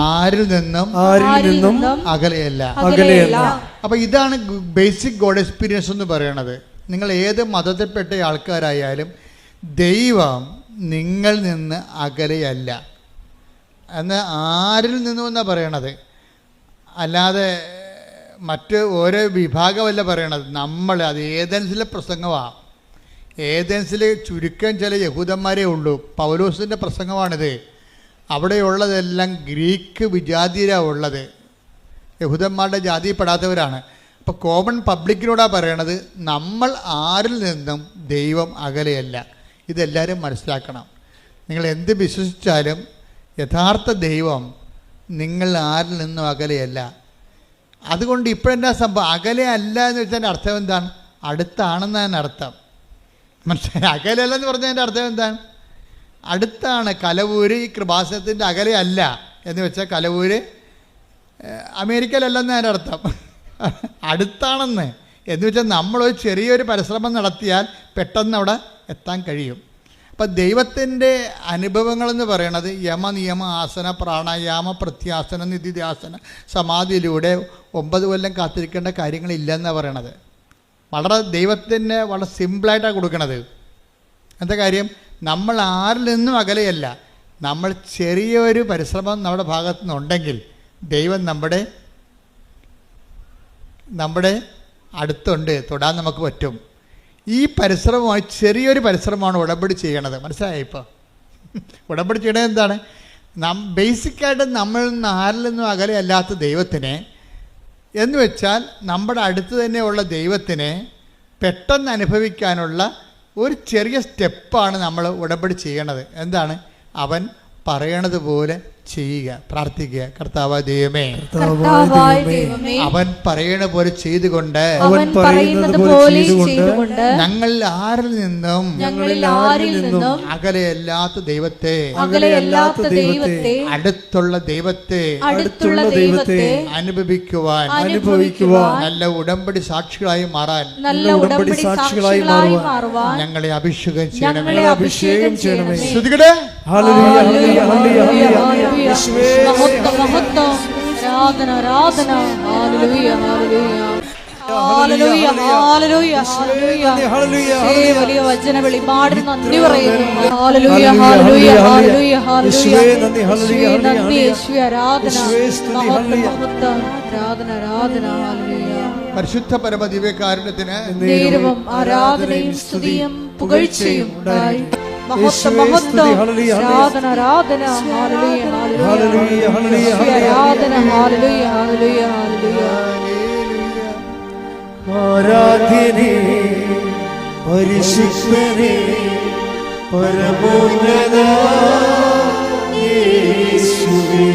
ആരിൽ നിന്നും അകലെയല്ല. അപ്പം ഇതാണ് ബേസിക് ഗോഡ് എക്സ്പീരിയൻസ് എന്ന് പറയണത്. നിങ്ങൾ ഏത് മതത്തിൽപ്പെട്ട ആൾക്കാരായാലും ദൈവം നിങ്ങൾ നിന്ന് അകലെയല്ല എന്ന് ആരിൽ നിന്നും എന്നാണ് പറയണത്. അല്ലാതെ മറ്റ് ഓരോ വിഭാഗമല്ല പറയണത്. നമ്മൾ അത് ഏതൻസിലെ പ്രസംഗമാണ്. ഏതൻസിൽ ചുരുക്കം ചില യഹൂദന്മാരേ ഉള്ളൂ. പൗലോസിൻ്റെ പ്രസംഗമാണിത്. അവിടെയുള്ളതെല്ലാം ഗ്രീക്ക് വിജാതിയരാണ് ഉള്ളത്, യഹൂദന്മാരുടെ ജാതിയിൽപ്പെടാത്തവരാണ്. അപ്പോൾ കോമൺ പബ്ലിക്കിനോടാണ് പറയണത്, നമ്മൾ ആരിൽ നിന്നും ദൈവം അകലെയല്ല. ഇതെല്ലാവരും മനസ്സിലാക്കണം. നിങ്ങൾ എന്ത് വിശ്വസിച്ചാലും യഥാർത്ഥ ദൈവം നിങ്ങൾ ആരിൽ നിന്നും അകലെയല്ല. അതുകൊണ്ട് ഇപ്പോഴെന്താ സംഭവം? അകലെ അല്ല എന്ന് വെച്ചതിൻ്റെ അർത്ഥം എന്താണ്? അടുത്താണെന്നതിന് അർത്ഥം. മനസ്സിലായി? അകലെയല്ലെന്ന് പറഞ്ഞതിൻ്റെ അർത്ഥം എന്താണ്? അടുത്താണ്. കലവൂര് ഈ കൃപാസനത്തിൻ്റെ അകലെ അല്ല എന്ന് വെച്ചാൽ കലവൂര് അമേരിക്കയിലല്ലെന്ന് അതിൻ്റെ അർത്ഥം. അടുത്താണെന്ന് എന്ന് വെച്ചാൽ നമ്മളൊരു ചെറിയൊരു പരിശ്രമം നടത്തിയാൽ പെട്ടെന്ന് അവിടെ എത്താൻ കഴിയും. അപ്പം ദൈവത്തിൻ്റെ അനുഭവങ്ങളെന്ന് പറയണത് യമ, നിയമ, ആസന, പ്രാണായാമ, പ്രത്യാസന, നിധിധ്യാസന, സമാധിയിലൂടെ 9 കൊല്ലം കാത്തിരിക്കേണ്ട കാര്യങ്ങളില്ലെന്നാണ് പറയണത്. വളരെ ദൈവത്തിന് വളരെ സിമ്പിളായിട്ടാണ് കൊടുക്കണത്. എന്താ കാര്യം? നമ്മൾ ആരിൽ നിന്നും അകലെയല്ല. നമ്മൾ ചെറിയൊരു പരിശ്രമം നമ്മുടെ ഭാഗത്തു നിന്നുണ്ടെങ്കിൽ ദൈവം നമ്മുടെ അടുത്തുണ്ട്, തൊടാൻ നമുക്ക് പറ്റും. ഈ പരിശ്രമമായി ചെറിയൊരു പരിശ്രമമാണ് ഉടമ്പടി ചെയ്യണത്. മനസ്സിലായി? ഇപ്പോൾ ഉടമ്പടി ചെയ്യണത് എന്താണ്? ബേസിക്കായിട്ട് നമ്മളിൽ നിന്ന് ആരിൽ നിന്നും അകലെയല്ലാത്ത ദൈവത്തിനെ എന്ന് വെച്ചാൽ നമ്മുടെ അടുത്ത് തന്നെയുള്ള ദൈവത്തിനെ പെട്ടെന്ന് അനുഭവിക്കാനുള്ള ഒരു ചെറിയ സ്റ്റെപ്പാണ് നമ്മൾ ഉടമ്പടി ചെയ്യണത്. എന്താണ്? അവൻ പറയണത് പോലെ ചെയ്യുക, പ്രാർത്ഥിക്കുക. കർത്താവായ ദൈവമേ, അവൻ പറയണ പോലെ ചെയ്തുകൊണ്ട് ഞങ്ങളിൽ ആരിൽ നിന്നും അകലെയല്ലാത്ത ദൈവത്തെ, അടുത്തുള്ള ദൈവത്തെ അനുഭവിക്കുവാൻ നല്ല ഉടമ്പടി സാക്ഷികളായി മാറാൻ ഞങ്ങളെ അഭിഷേകം ചെയ്യണമേ. ശ്രുതികടേ വലിയ വചന വെളിപാടിന് നന്ദി പറയുന്നു. പരിശുദ്ധ പരമ ദിവ്യകാരുണ്യത്തിന് ആരാധനയും സ്തുതിയും പുകഴ്ചയും ഉണ്ടായി. ആരാധ്യനേ പരിശുദ്ധനേ പരമോന്നത യേശുവേ,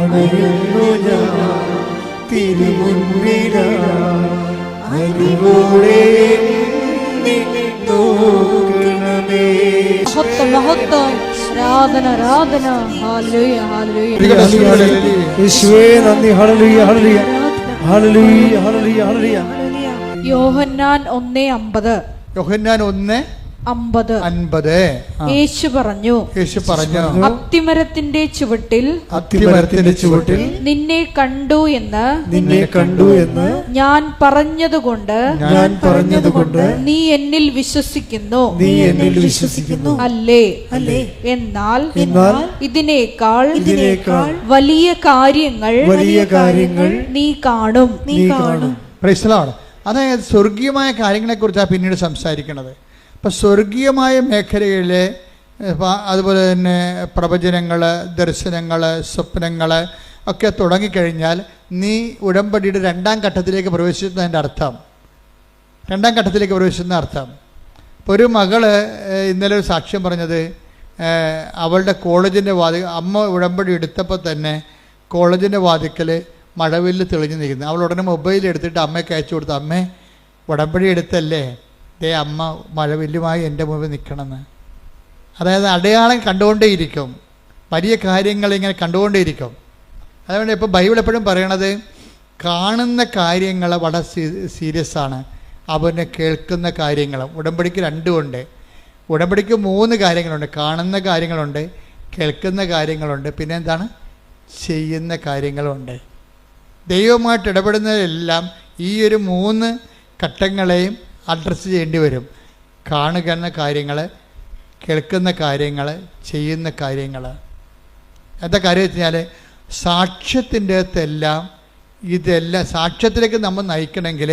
അണയുന്നു ഞാൻ തിരുമുൻപിലായി അറിവോടെ നോക്കണമേ. യേശുവേ നന്ദി. Hallelujah hallelujah hallelujah hallelujah hallelujah. Yohannan 1:50. Yohannan 1:50. Yeshu പറഞ്ഞു അത്തിമരത്തിന്റെ ചുവട്ടിൽ നിന്നെ കണ്ടു എന്ന് ഞാൻ പറഞ്ഞതുകൊണ്ട് നീ എന്നിൽ വിശ്വസിക്കുന്നു. അല്ലേ? എന്നാൽ ഇതിനേക്കാൾ വലിയ കാര്യങ്ങൾ നീ കാണും. Praise the Lord. അതായത് സ്വർഗീയമായ കാര്യങ്ങളെ കുറിച്ചാണ് പിന്നീട് സംസാരിക്കുന്നത്. അപ്പം സ്വർഗീയമായ മേഖലയിലെ അതുപോലെ തന്നെ പ്രവചനങ്ങൾ, ദർശനങ്ങൾ, സ്വപ്നങ്ങൾ ഒക്കെ തുടങ്ങിക്കഴിഞ്ഞാൽ നീ ഉടമ്പടിയുടെ രണ്ടാം ഘട്ടത്തിലേക്ക് പ്രവേശിക്കുന്നതിൻ്റെ അർത്ഥം, ഇപ്പോൾ ഒരു മകള് ഇന്നലെ ഒരു സാക്ഷ്യം പറഞ്ഞത്, അവളുടെ കോളേജിൻ്റെ അമ്മ ഉടമ്പടി എടുത്തപ്പോൾ തന്നെ കോളേജിൻ്റെ വാതിക്കൽ മഴവില്ല് തെളിഞ്ഞു നിൽക്കുന്നു. അവൾ ഉടനെ മൊബൈൽ എടുത്തിട്ട് അമ്മയ്ക്ക് അയച്ചു കൊടുത്തു, അമ്മേ ഉടമ്പടി എടുത്തല്ലേ, ദേ അമ്മ മഴവില്ലുമായി എൻ്റെ മുമ്പിൽ നിൽക്കണമെന്ന്. അതായത് അടയാളം കണ്ടുകൊണ്ടേയിരിക്കും, വലിയ കാര്യങ്ങൾ ഇങ്ങനെ കണ്ടുകൊണ്ടേയിരിക്കും. അതുകൊണ്ട് ഇപ്പോൾ ബൈബിൾ എപ്പോഴും പറയണത് കാണുന്ന കാര്യങ്ങൾ വളരെ സീരിയസ് ആണ്, അവനെ കേൾക്കുന്ന കാര്യങ്ങളും. ഉടമ്പടിക്ക് രണ്ടുമുണ്ട്. ഉടമ്പടിക്ക് 3 കാര്യങ്ങളുണ്ട്. കാണുന്ന കാര്യങ്ങളുണ്ട്, കേൾക്കുന്ന കാര്യങ്ങളുണ്ട്, പിന്നെ എന്താണ്, ചെയ്യുന്ന കാര്യങ്ങളുണ്ട്. ദൈവമായിട്ട് ഇടപെടുന്നതിലെല്ലാം ഈ ഒരു 3 ഘട്ടങ്ങളെയും അഡ്രസ്സ് ചെയ്യേണ്ടി വരും. കാണുന്ന കാര്യങ്ങൾ, കേൾക്കുന്ന കാര്യങ്ങൾ, ചെയ്യുന്ന കാര്യങ്ങൾ. എന്താ കാര്യം വെച്ച് കഴിഞ്ഞാൽ സാക്ഷ്യത്തിൻ്റെ അകത്തെല്ലാം ഇതെല്ലാം സാക്ഷ്യത്തിലേക്ക് നമ്മൾ നയിക്കണമെങ്കിൽ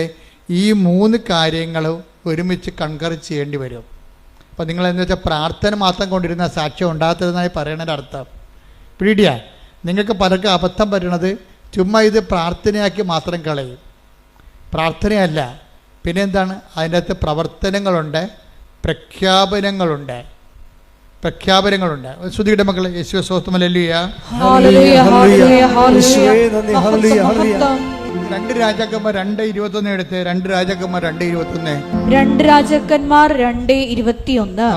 ഈ 3 കാര്യങ്ങളും ഒരുമിച്ച് കൺകറേജ് ചെയ്യേണ്ടി വരും. അപ്പോൾ നിങ്ങളെന്ന് വെച്ചാൽ പ്രാർത്ഥന മാത്രം കൊണ്ടിരുന്ന സാക്ഷ്യം ഉണ്ടാകത്തതെന്നായി പറയണതിനർത്ഥം പിടിയ നിങ്ങൾക്ക് പലർക്കും അബദ്ധം പറ്റണത് ചുമ്മാ ഇത് പ്രാർത്ഥനയാക്കി മാത്രം കളയും. പ്രാർത്ഥനയല്ല, പിന്നെ എന്താണ്, അതിൻ്റെ അകത്ത് പ്രവർത്തനങ്ങളുണ്ട്, പ്രഖ്യാപനങ്ങളുണ്ട്. ശ്രുതിയുടെ മക്കളെ യേശുവേ സ്തോത്രം. ഹല്ലേലൂയ. 2 രാജാക്കന്മാർ 2:21 എടുത്ത്. 2 രാജാക്കന്മാർ 2:21.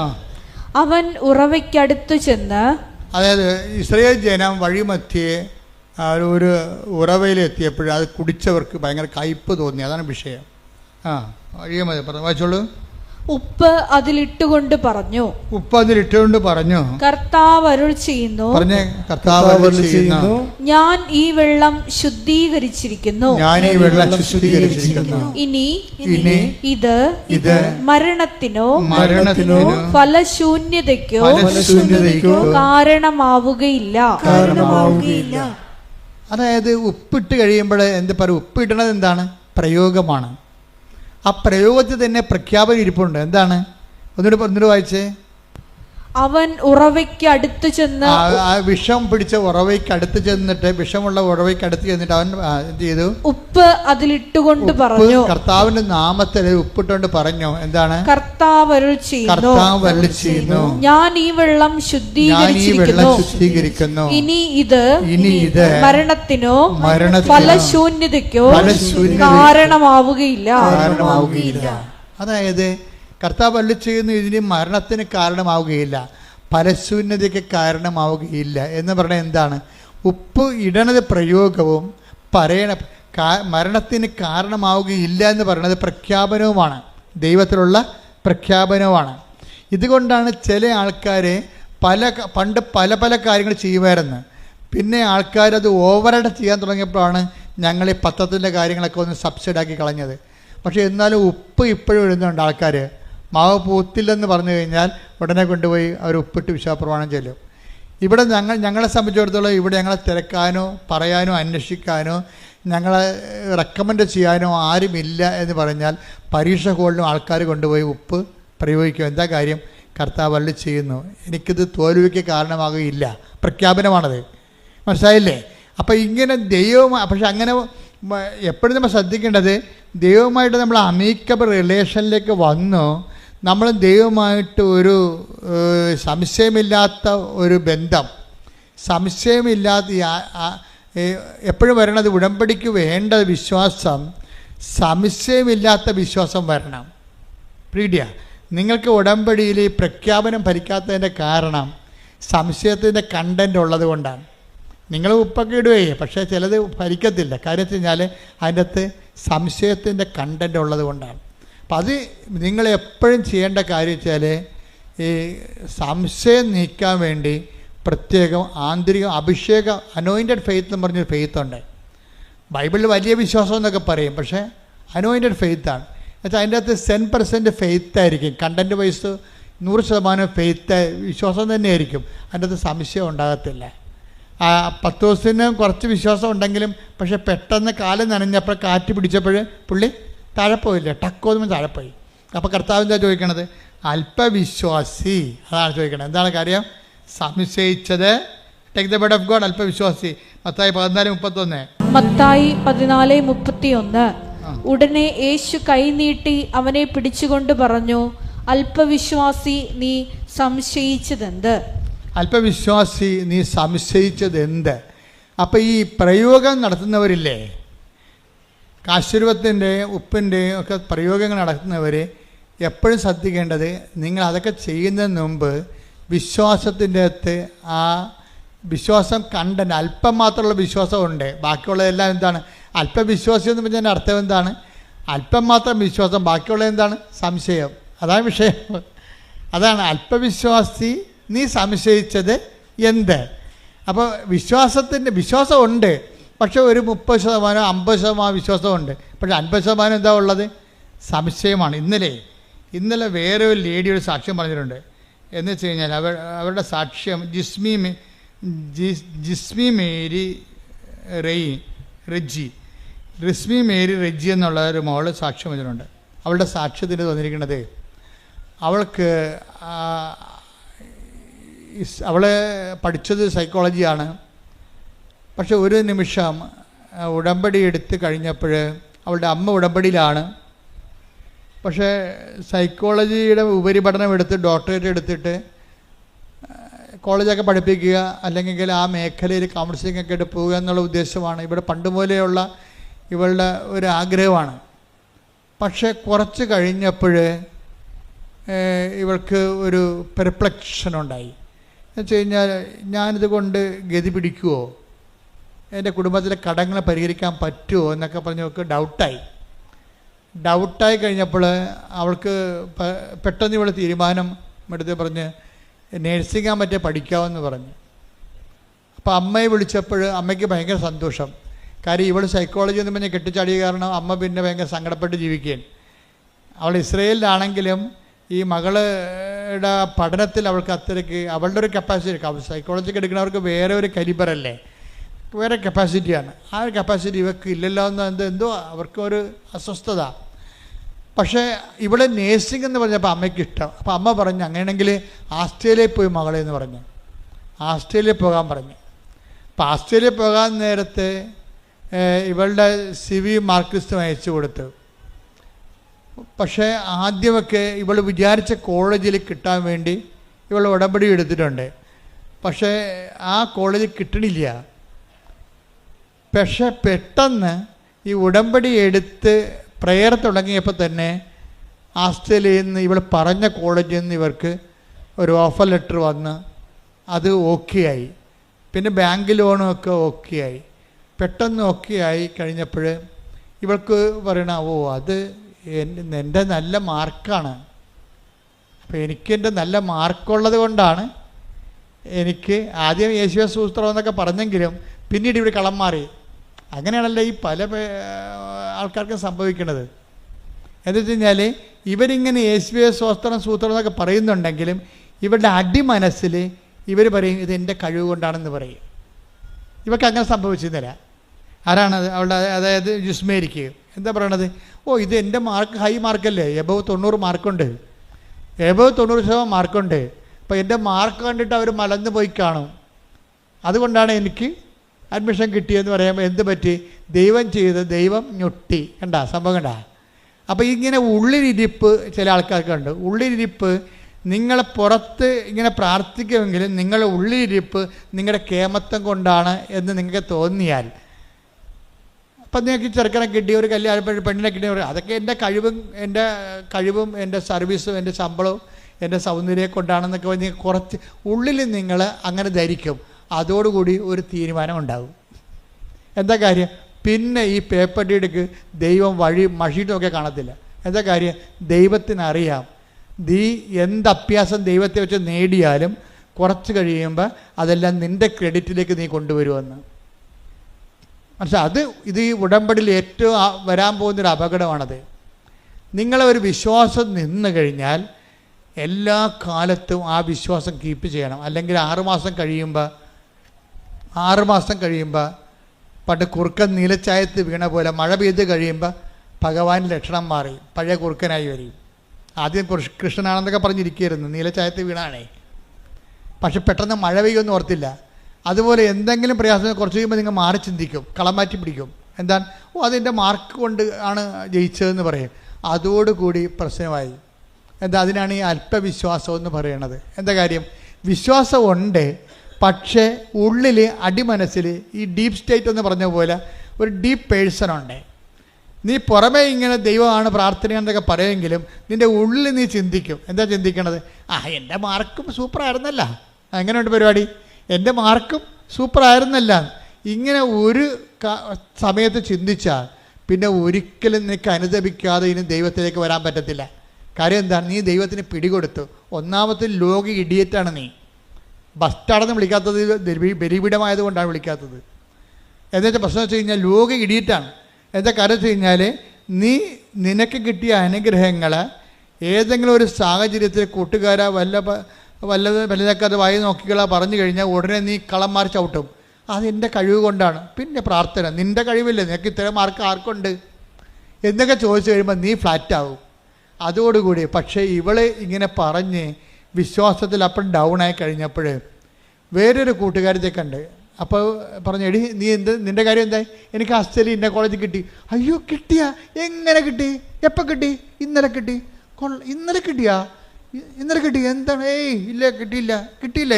അവൻ ഉറവയ്ക്കടുത്തു ചെന്ന്, അതായത് ഇസ്രായേൽ ജനം വഴിമധ്യേ ഒരു ഉറവയിലെത്തിയപ്പോൾ അത് കുടിച്ചവർക്ക് ഭയങ്കര കയ്പ് തോന്നി. അതാണ് വിഷയം. വായിച്ചോളൂ. ഉപ്പ് അതിലിട്ടുകൊണ്ട് പറഞ്ഞു, കർത്താവ് അരുൾ ചെയ്യുന്നു, ഞാൻ ഈ വെള്ളം ശുദ്ധീകരിച്ചിരിക്കുന്നു. ഇനി ഇത് മരണത്തിനോ ഫലശൂന്യതയ്ക്കോ കാരണമാവുകയില്ല. അതായത് ഉപ്പിട്ട് കഴിയുമ്പോൾ എന്താ പറയുക, ഉപ്പിടണത് എന്താണ്, പ്രയോഗമാണ്. ആ പ്രയോഗത്തിൽ തന്നെ പ്രഖ്യാപനം ഇരിപ്പുണ്ട്. എന്താണ്, ഒന്നുകൂടി വായിച്ചേ. അവൻ ഉറവയ്ക്ക് അടുത്ത് ചെന്ന് ആ വിഷം പിടിച്ച ഉറവയ്ക്ക് അടുത്ത് ചെന്നിട്ട്, വിഷമുള്ള ഉറവയ്ക്ക് അടുത്ത് ചെന്നിട്ട് അവൻ എന്ത് ചെയ്തു? ഉപ്പ് അതിലിട്ടുകൊണ്ട് പറഞ്ഞു. കർത്താവിന്റെ നാമത്തിൽ ഉപ്പിട്ടുകൊണ്ട് പറഞ്ഞു. എന്താണ്? കർത്താവ് അരുൾ ചെയ്യുന്നു, ഞാൻ ഈ വെള്ളം ശുദ്ധീകരിച്ചിരിക്കുന്നു. ഇനി ഇത് മരണത്തിനോ ഫലശൂന്യതയ്ക്കോ കാരണമാവുകയില്ല. അതായത് കർത്താവ് അരുളി ചെയ്യുന്നു, ഇതിന് മരണത്തിന് കാരണമാവുകയില്ല, ഫലശൂന്യതയ്ക്ക് കാരണമാവുകയില്ല എന്ന് പറഞ്ഞാൽ എന്താണ്? ഉപ്പ് ഇടണത് പ്രയോഗവും മരണത്തിന് കാരണമാവുകയില്ല എന്ന് പറയുന്നത് പ്രഖ്യാപനവുമാണ്, ദൈവത്തിലുള്ള പ്രഖ്യാപനവുമാണ്. ഇതുകൊണ്ടാണ് ചില ആൾക്കാർ പണ്ട് പല പല കാര്യങ്ങൾ ചെയ്യുമായിരുന്നു. പിന്നെ ആൾക്കാരത് ഓവറായിട്ട് ചെയ്യാൻ തുടങ്ങിയപ്പോഴാണ് ഞങ്ങൾ ഈ പത്രത്തിൻ്റെ കാര്യങ്ങളൊക്കെ ഒന്ന് സബ്സിഡാക്കി കളഞ്ഞത്. പക്ഷേ എന്നാലും ഉപ്പ് ഇപ്പോഴും എഴുതുന്നുണ്ട് ആൾക്കാർ. മാവ് പൂത്തില്ലെന്ന് പറഞ്ഞു കഴിഞ്ഞാൽ ഉടനെ കൊണ്ടുപോയി അവർ ഉപ്പിട്ട് വിശ്വാസപ്രമാണം ചെല്ലും. ഇവിടെ ഞങ്ങളെ സംബന്ധിച്ചിടത്തോളം ഇവിടെ ഞങ്ങളെ തിരക്കാനോ പറയാനോ അന്വേഷിക്കാനോ ഞങ്ങളെ റെക്കമെൻഡ് ചെയ്യാനോ ആരുമില്ല എന്ന് പറഞ്ഞാൽ പരീക്ഷ ഹോളിലും ആൾക്കാർ കൊണ്ടുപോയി ഉപ്പ് പ്രയോഗിക്കും. എന്താ കാര്യം? കർത്താവ് അരുളി ചെയ്യുന്നു, എനിക്കിത് തോൽവിക്ക് കാരണമാകുകയില്ല. പ്രഖ്യാപനമാണത്. മനസ്സിലായില്ലേ? അപ്പോൾ ഇങ്ങനെ പക്ഷെ അങ്ങനെ എപ്പോഴും നമ്മൾ ശ്രദ്ധിക്കേണ്ടത്, ദൈവമായിട്ട് നമ്മൾ അമീക്കബിൾ റിലേഷനിലേക്ക് വന്നു നമ്മൾ ദൈവമായിട്ട് ഒരു സംശയമില്ലാത്ത ഒരു ബന്ധം, സംശയമില്ലാത്ത എപ്പോഴും വരണത് ഉടമ്പടിക്ക് വേണ്ട വിശ്വാസം, സംശയമില്ലാത്ത വിശ്വാസം വരണം. പ്രീഡിയ, നിങ്ങൾക്ക് ഉടമ്പടിയിൽ ഈ പ്രഖ്യാപനം ഫലിക്കാത്തതിൻ്റെ കാരണം സംശയത്തിൻ്റെ കണ്ടൻ്റ് ഉള്ളത് കൊണ്ടാണ്. നിങ്ങൾ ഉപ്പൊക്കെ ഇടുകയെ, പക്ഷേ ചിലത് ഫലിക്കത്തില്ല. കാര്യം വെച്ച് കഴിഞ്ഞാൽ അതിൻ്റെ അകത്ത് സംശയത്തിൻ്റെ കണ്ടൻ്റ് ഉള്ളത് കൊണ്ടാണ്. അപ്പം അത് നിങ്ങൾ എപ്പോഴും ചെയ്യേണ്ട കാര്യം വെച്ചാൽ ഈ സംശയം നീക്കാൻ വേണ്ടി പ്രത്യേകം ആന്തരിക അഭിഷേകം, അനോയിൻറ്റഡ് ഫെയ്ത്ത് എന്ന് പറഞ്ഞൊരു ഫെയ്ത്തുണ്ട്. ബൈബിളിൽ വലിയ വിശ്വാസം എന്നൊക്കെ പറയും, പക്ഷേ അനോയിൻറ്റഡ് ഫെയ്ത്താണ്. എന്നുവെച്ചാൽ അതിൻ്റെ അകത്ത് 10% ഫെയ്ത്തായിരിക്കും. കണ്ടൻറ്റ് വൈസ് 100% ഫെയ്ത്ത് വിശ്വാസം തന്നെയായിരിക്കും. അതിൻ്റെ അകത്ത് സംശയം ഉണ്ടാകത്തില്ല. 10 ദിവസത്തിന് കുറച്ച് വിശ്വാസം ഉണ്ടെങ്കിലും പക്ഷെ പെട്ടെന്ന് കാലം നനഞ്ഞപ്പോൾ കാറ്റ് പിടിച്ചപ്പോൾ പുള്ളി താഴെ പോയില്ലേ, ടക്കോന്നും താഴെ പോയി. അപ്പോൾ കർത്താവ് എന്താ ചോദിക്കണത്? അല്പവിശ്വാസി. അതാണ് ചോദിക്കണത്. എന്താണ് കാര്യം? സംശയിച്ചത്. Take the word of God. അല്പവിശ്വാസി. മത്തായി 14:31. മത്തായി 14:31. ഉടനെ യേശു കൈനീട്ടി അവനെ പിടിച്ചുകൊണ്ട് പറഞ്ഞു, അല്പവിശ്വാസി, നീ സംശയിച്ചതെന്ത്? അല്പവിശ്വാസി, നീ സംശയിച്ചതെന്ത്? അപ്പം ഈ പ്രയോഗം നടത്തുന്നവരില്ലേ, കാശുരൂപത്തിൻ്റെ ഉപ്പിൻ്റെയും ഒക്കെ പ്രയോഗങ്ങൾ നടത്തുന്നവർ എപ്പോഴും ശ്രദ്ധിക്കേണ്ടത്, നിങ്ങൾ അതൊക്കെ ചെയ്യുന്നതിന് മുമ്പ് വിശ്വാസത്തിൻ്റെ അകത്ത് ആ വിശ്വാസം കണ്ടന്റ് അല്പം മാത്രമുള്ള വിശ്വാസമുണ്ട്. ബാക്കിയുള്ളതെല്ലാം എന്താണ്? അല്പവിശ്വാസി എന്ന് പറഞ്ഞതിൻ്റെ അർത്ഥം എന്താണ്? അല്പം മാത്രം വിശ്വാസം, ബാക്കിയുള്ളത് എന്താണ്? സംശയം. അതാണ് വിഷയം. അതാണ് അല്പവിശ്വാസി, നീ സംശയിച്ചത് എന്ത്? അപ്പോൾ വിശ്വാസമുണ്ട്, പക്ഷെ ഒരു 30% 50% വിശ്വാസമുണ്ട്. പക്ഷെ 50% എന്താ ഉള്ളത്? സംശയമാണ്. ഇന്നലെ വേറെ ഒരു ലേഡി ഒരു സാക്ഷ്യം പറഞ്ഞിട്ടുണ്ട്. എന്ന് വെച്ച് കഴിഞ്ഞാൽ അവരുടെ സാക്ഷ്യം ജിസ്മി മേരി റെജി എന്നുള്ള ഒരു മോള് സാക്ഷ്യം പറഞ്ഞിട്ടുണ്ട്. അവളുടെ സാക്ഷ്യത്തിന് തോന്നിയിരിക്കുന്നത്, അവൾക്ക് അവൾ പഠിച്ചത് സൈക്കോളജിയാണ്. പക്ഷെ ഒരു നിമിഷം ഉടമ്പടി എടുത്ത് കഴിഞ്ഞപ്പോൾ അവളുടെ അമ്മ ഉടമ്പടിയിലാണ്. പക്ഷേ സൈക്കോളജിയുടെ ഉപരിപഠനം എടുത്ത് ഡോക്ടറേറ്റ് എടുത്തിട്ട് കോളേജൊക്കെ പഠിപ്പിക്കുക, അല്ലെങ്കിൽ ആ മേഖലയിൽ കൗൺസിലിംഗ് ഒക്കെ ആയിട്ട് പോവുക എന്നുള്ള ഉദ്ദേശമാണ് ഇവിടെ പണ്ട് മുതലെയുള്ള ഇവളുടെ ഒരു ആഗ്രഹമാണ്. പക്ഷേ കുറച്ച് കഴിഞ്ഞപ്പോൾ ഇവൾക്ക് ഒരു പെർപ്ലക്ഷൻ ഉണ്ടായി. എന്ന് വെച്ച് കഴിഞ്ഞാൽ, ഞാനിതുകൊണ്ട് ഗതി പിടിക്കുമോ, എൻ്റെ കുടുംബത്തിലെ കടങ്ങളെ പരിഹരിക്കാൻ പറ്റുമോ എന്നൊക്കെ പറഞ്ഞ് അവൾക്ക് ഡൗട്ടായി കഴിഞ്ഞപ്പോൾ അവൾക്ക് പെട്ടെന്ന് ഇവൾ തീരുമാനം എടുത്ത് പറഞ്ഞ് നേഴ്സിംഗ് പറ്റിയ പഠിക്കാമെന്ന് പറഞ്ഞു. അപ്പോൾ അമ്മയെ വിളിച്ചപ്പോൾ അമ്മയ്ക്ക് ഭയങ്കര സന്തോഷം. കാര്യം ഇവൾ സൈക്കോളജി എന്ന് പറഞ്ഞ് കെട്ടിച്ചാടിയ കാരണം അമ്മ പിന്നെ ഭയങ്കര സങ്കടപ്പെട്ട് ജീവിക്കുകയാണ്. അവൾ ഇസ്രയേലിലാണെങ്കിലും ഈ മകളുടെ പഠനത്തിൽ അവൾക്ക് അത്രയ്ക്ക് അവളുടെ ഒരു കപ്പാസിറ്റി, സൈക്കോളജിക്ക് എടുക്കുന്നവർക്ക് വേറെ ഒരു കലിബറല്ലേ, വേറെ കപ്പാസിറ്റിയാണ്. ആ ഒരു കപ്പാസിറ്റി ഇവർക്ക് ഇല്ലല്ലോ എന്ന് എന്തോ അവർക്കൊരു അസ്വസ്ഥത. പക്ഷേ ഇവിടെ നേഴ്സിംഗ് എന്ന് പറഞ്ഞപ്പോൾ അമ്മയ്ക്ക് ഇഷ്ടം. അപ്പോൾ അമ്മ പറഞ്ഞു അങ്ങനെയാണെങ്കിൽ ആസ്ട്രേലിയയിൽ പോയി മകളെ എന്ന് പറഞ്ഞു. ആസ്ട്രേലിയയിൽ പോകാൻ പറഞ്ഞു. അപ്പോൾ ആസ്ട്രേലിയയിൽ പോകാൻ നേരത്തെ ഇവളുടെ CV മാർക്ക് ലിസ്റ്റ് അയച്ചു കൊടുത്തു. പക്ഷേ ആദ്യമൊക്കെ ഇവൾ വിചാരിച്ച കോളേജിൽ കിട്ടാൻ വേണ്ടി ഇവൾ ഉടമ്പടി എടുത്തിട്ടുണ്ട്. പക്ഷേ ആ കോളേജിൽ കിട്ടണില്ല. പക്ഷേ പെട്ടെന്ന് ഈ ഉടമ്പടി എടുത്ത് പ്രെയർ തുടങ്ങിയപ്പോൾ തന്നെ ആസ്ട്രേലിയയിൽ നിന്ന് ഇവൾ പറഞ്ഞ കോളേജിൽ നിന്ന് ഇവർക്ക് ഒരു ഓഫർ ലെറ്റർ വന്ന് അത് ഓക്കെ ആയി. പിന്നെ ബാങ്ക് ലോണും ഒക്കെ ഓക്കെ ആയി. പെട്ടെന്ന് ഓക്കെ ആയി കഴിഞ്ഞപ്പോൾ ഇവൾക്ക് പറയണ അത് എൻ്റെ നല്ല മാർക്കാണ്. അപ്പോൾ എനിക്കെൻ്റെ നല്ല മാർക്കുള്ളത് കൊണ്ടാണ് എനിക്ക് ആദ്യം യേശുവേ സ്തോത്രം എന്നൊക്കെ പറഞ്ഞെങ്കിലും പിന്നീട് ഇവിടെ കളം മാറി. അങ്ങനെയാണല്ലോ ഈ പല ആൾക്കാർക്കും സംഭവിക്കുന്നത്. എന്താ വെച്ച് കഴിഞ്ഞാൽ ഇവരിങ്ങനെ യേശുവേ സ്തോത്രം സൂത്രം എന്നൊക്കെ പറയുന്നുണ്ടെങ്കിലും ഇവരുടെ അടിമനസ്സിൽ ഇവർ പറയും ഇത് എൻ്റെ കഴിവ് കൊണ്ടാണെന്ന് പറയും. ഇവർക്ക് അങ്ങനെ സംഭവിച്ചിരുന്നില്ല. ആരാണത്? അവളുടെ അതായത് ജുസ്മേരിക്ക് എന്താ പറയണത്? ഇത് എൻ്റെ മാർക്ക് ഹൈ മാർക്കല്ലേ, എബവ് 90 മാർക്കുണ്ട്, എബവ് 90% മാർക്കുണ്ട്. അപ്പോൾ എൻ്റെ മാർക്ക് കണ്ടിട്ട് അവർ മലന്ന് പോയി കാണും, അതുകൊണ്ടാണ് എനിക്ക് അഡ്മിഷൻ കിട്ടിയെന്ന് പറയുമ്പോൾ എന്ത് പറ്റി? ദൈവം ചെയ്ത് ദൈവം ഞൊട്ടി. കണ്ട സംഭവം കണ്ട? അപ്പോൾ ഇങ്ങനെ ഉള്ളിലിരിപ്പ് ചില ആൾക്കാർക്കുണ്ട്. ഉള്ളിലിരിപ്പ് നിങ്ങളെ പുറത്ത് ഇങ്ങനെ പ്രാർത്ഥിക്കുമെങ്കിലും നിങ്ങളുടെ ഉള്ളിലിരിപ്പ് നിങ്ങളുടെ കേമത്വം കൊണ്ടാണ് എന്ന് നിങ്ങൾക്ക് തോന്നിയാൽ, അപ്പം നിങ്ങൾക്ക് ചെറുക്കനെ കിട്ടി, ഒരു കല്യാണം പെണ്ണിനെ കിട്ടിയ അതൊക്കെ എൻ്റെ കഴിവും എൻ്റെ സർവീസും എൻ്റെ ശമ്പളവും എൻ്റെ സൗന്ദര്യം കൊണ്ടാണെന്നൊക്കെ പറഞ്ഞ് കുറച്ച് ഉള്ളിൽ നിങ്ങൾ അങ്ങനെ ധരിക്കും. അതോടുകൂടി ഒരു തീരുമാനം ഉണ്ടാകും. എന്താ കാര്യം? പിന്നെ ഈ പേപ്പർ ഡീഡിക്ക് ദൈവം വഴി മഷിയിട്ടൊക്കെ കാണത്തില്ല. എന്താ കാര്യം? ദൈവത്തിനറിയാം നീ എന്ത് അഭ്യാസം ദൈവത്തെ വെച്ച് നേടിയാലും കുറച്ച് കഴിയുമ്പോൾ അതെല്ലാം നിൻ്റെ ക്രെഡിറ്റിലേക്ക് നീ കൊണ്ടുവരുമെന്ന്. മനസ്സിലായി? ഇത് ഈ ഉടമ്പടിയിൽ ഏറ്റവും വരാൻ പോകുന്നൊരു അപകടമാണത്. നിങ്ങളെ ഒരു വിശ്വാസം നിന്ന് കഴിഞ്ഞാൽ എല്ലാ കാലത്തും ആ വിശ്വാസം കീപ്പ് ചെയ്യണം. അല്ലെങ്കിൽ 6 മാസം കഴിയുമ്പോൾ പണ്ട് കുറുക്കൻ നീലച്ചായത്ത് വീണ പോലെ മഴ പെയ്ത് കഴിയുമ്പോൾ ഭഗവാൻ ലക്ഷണം മാറി പഴയ കുറുക്കനായി വരും. ആദ്യം കൃഷ്ണനാണെന്നൊക്കെ പറഞ്ഞിരിക്കുകയായിരുന്നു, നീലച്ചായത്ത് വീണാണേ. പക്ഷെ പെട്ടെന്ന് മഴ പെയ്യുമെന്ന് ഓർത്തില്ല. അതുപോലെ എന്തെങ്കിലും പ്രയാസം കുറച്ച് കഴിയുമ്പോൾ നിങ്ങൾ മാറി ചിന്തിക്കും, കളം മാറ്റി പിടിക്കും. എന്താണ്? അതിൻ്റെ മാർക്ക് കൊണ്ട് ആണ് ജയിച്ചതെന്ന് പറയും. അതോടുകൂടി പ്രശ്നമായി. എന്താ? അതിനാണ് ഈ അല്പവിശ്വാസം എന്ന് പറയണത്. എന്താ കാര്യം? വിശ്വാസം ഉണ്ട്, പക്ഷേ ഉള്ളിൽ അടിമനസ്സിൽ ഈ ഡീപ്പ് സ്റ്റേറ്റ് എന്ന് പറഞ്ഞ പോലെ ഒരു ഡീപ്പ് പേഴ്സൺ ഉണ്ട്. നീ പുറമേ ഇങ്ങനെ ദൈവമാണ് പ്രാർത്ഥനയെന്നൊക്കെ പറയുമെങ്കിലും നിൻ്റെ ഉള്ളിൽ നീ ചിന്തിക്കും. എന്താ ചിന്തിക്കണത്? എൻ്റെ മാർക്കും സൂപ്പറായിരുന്നല്ല. എങ്ങനെയുണ്ട് പരിപാടി? എൻ്റെ മാർക്കും സൂപ്പറായിരുന്നല്ല. ഇങ്ങനെ ഒരു സമയത്ത് ചിന്തിച്ചാൽ പിന്നെ ഒരിക്കലും നിനക്ക് അനുദപിക്കാതെ ഇനി ദൈവത്തിലേക്ക് വരാൻ പറ്റത്തില്ല. കാര്യം എന്താണ്? നീ ദൈവത്തിന് പിടികൊടുത്തു. ഒന്നാമത്തെ ലോക ഇഡിയറ്റാണ് നീ. ബസ് സ്റ്റാർഡെന്ന് വിളിക്കാത്തത് ബലിപീഠമായതുകൊണ്ടാണ് വിളിക്കാത്തത്. എന്നുവെച്ചാൽ പ്രശ്നം വെച്ച് കഴിഞ്ഞാൽ ലോക ഇഡിയറ്റാണ്. എന്താ കാര്യം വെച്ച് കഴിഞ്ഞാൽ നിനക്ക് കിട്ടിയ അനുഗ്രഹങ്ങൾ ഏതെങ്കിലും ഒരു സാഹചര്യത്തിൽ കൂട്ടുകാരാ വല്ലതൊക്കെ വായി നോക്കിക്കളാ പറഞ്ഞു കഴിഞ്ഞാൽ ഉടനെ നീ കളം മാറി ചവിട്ടും. അതെൻ്റെ കഴിവ് കൊണ്ടാണ്. പിന്നെ പ്രാർത്ഥന, നിൻ്റെ കഴിവില്ലേ, നിനക്ക് ഇത്ര മാർക്ക് ആർക്കുണ്ട് എന്നൊക്കെ ചോദിച്ചു കഴിയുമ്പോൾ നീ ഫ്ലാറ്റാവും അതോടുകൂടി. പക്ഷേ ഇവള് ഇങ്ങനെ പറഞ്ഞ് വിശ്വാസത്തിൽ അപ്പം ഡൗൺ ആയി കഴിഞ്ഞപ്പോൾ വേറൊരു കൂട്ടുകാരത്തെ കണ്ട്. അപ്പോൾ പറഞ്ഞു, എടി നീ നിൻ്റെ കാര്യം എന്തായി? എനിക്ക് ആസ്ട്രേലിയ ഇന്ന കോളേജിൽ കിട്ടി. അയ്യോ കിട്ടിയാ? എങ്ങനെ കിട്ടി? എപ്പോൾ കിട്ടി? ഇന്നലെ കിട്ടി. ഇന്നലെ കിട്ടിയാ? ഇന്നലെ കിട്ടി? എന്താണ്? ഇല്ല കിട്ടിയില്ല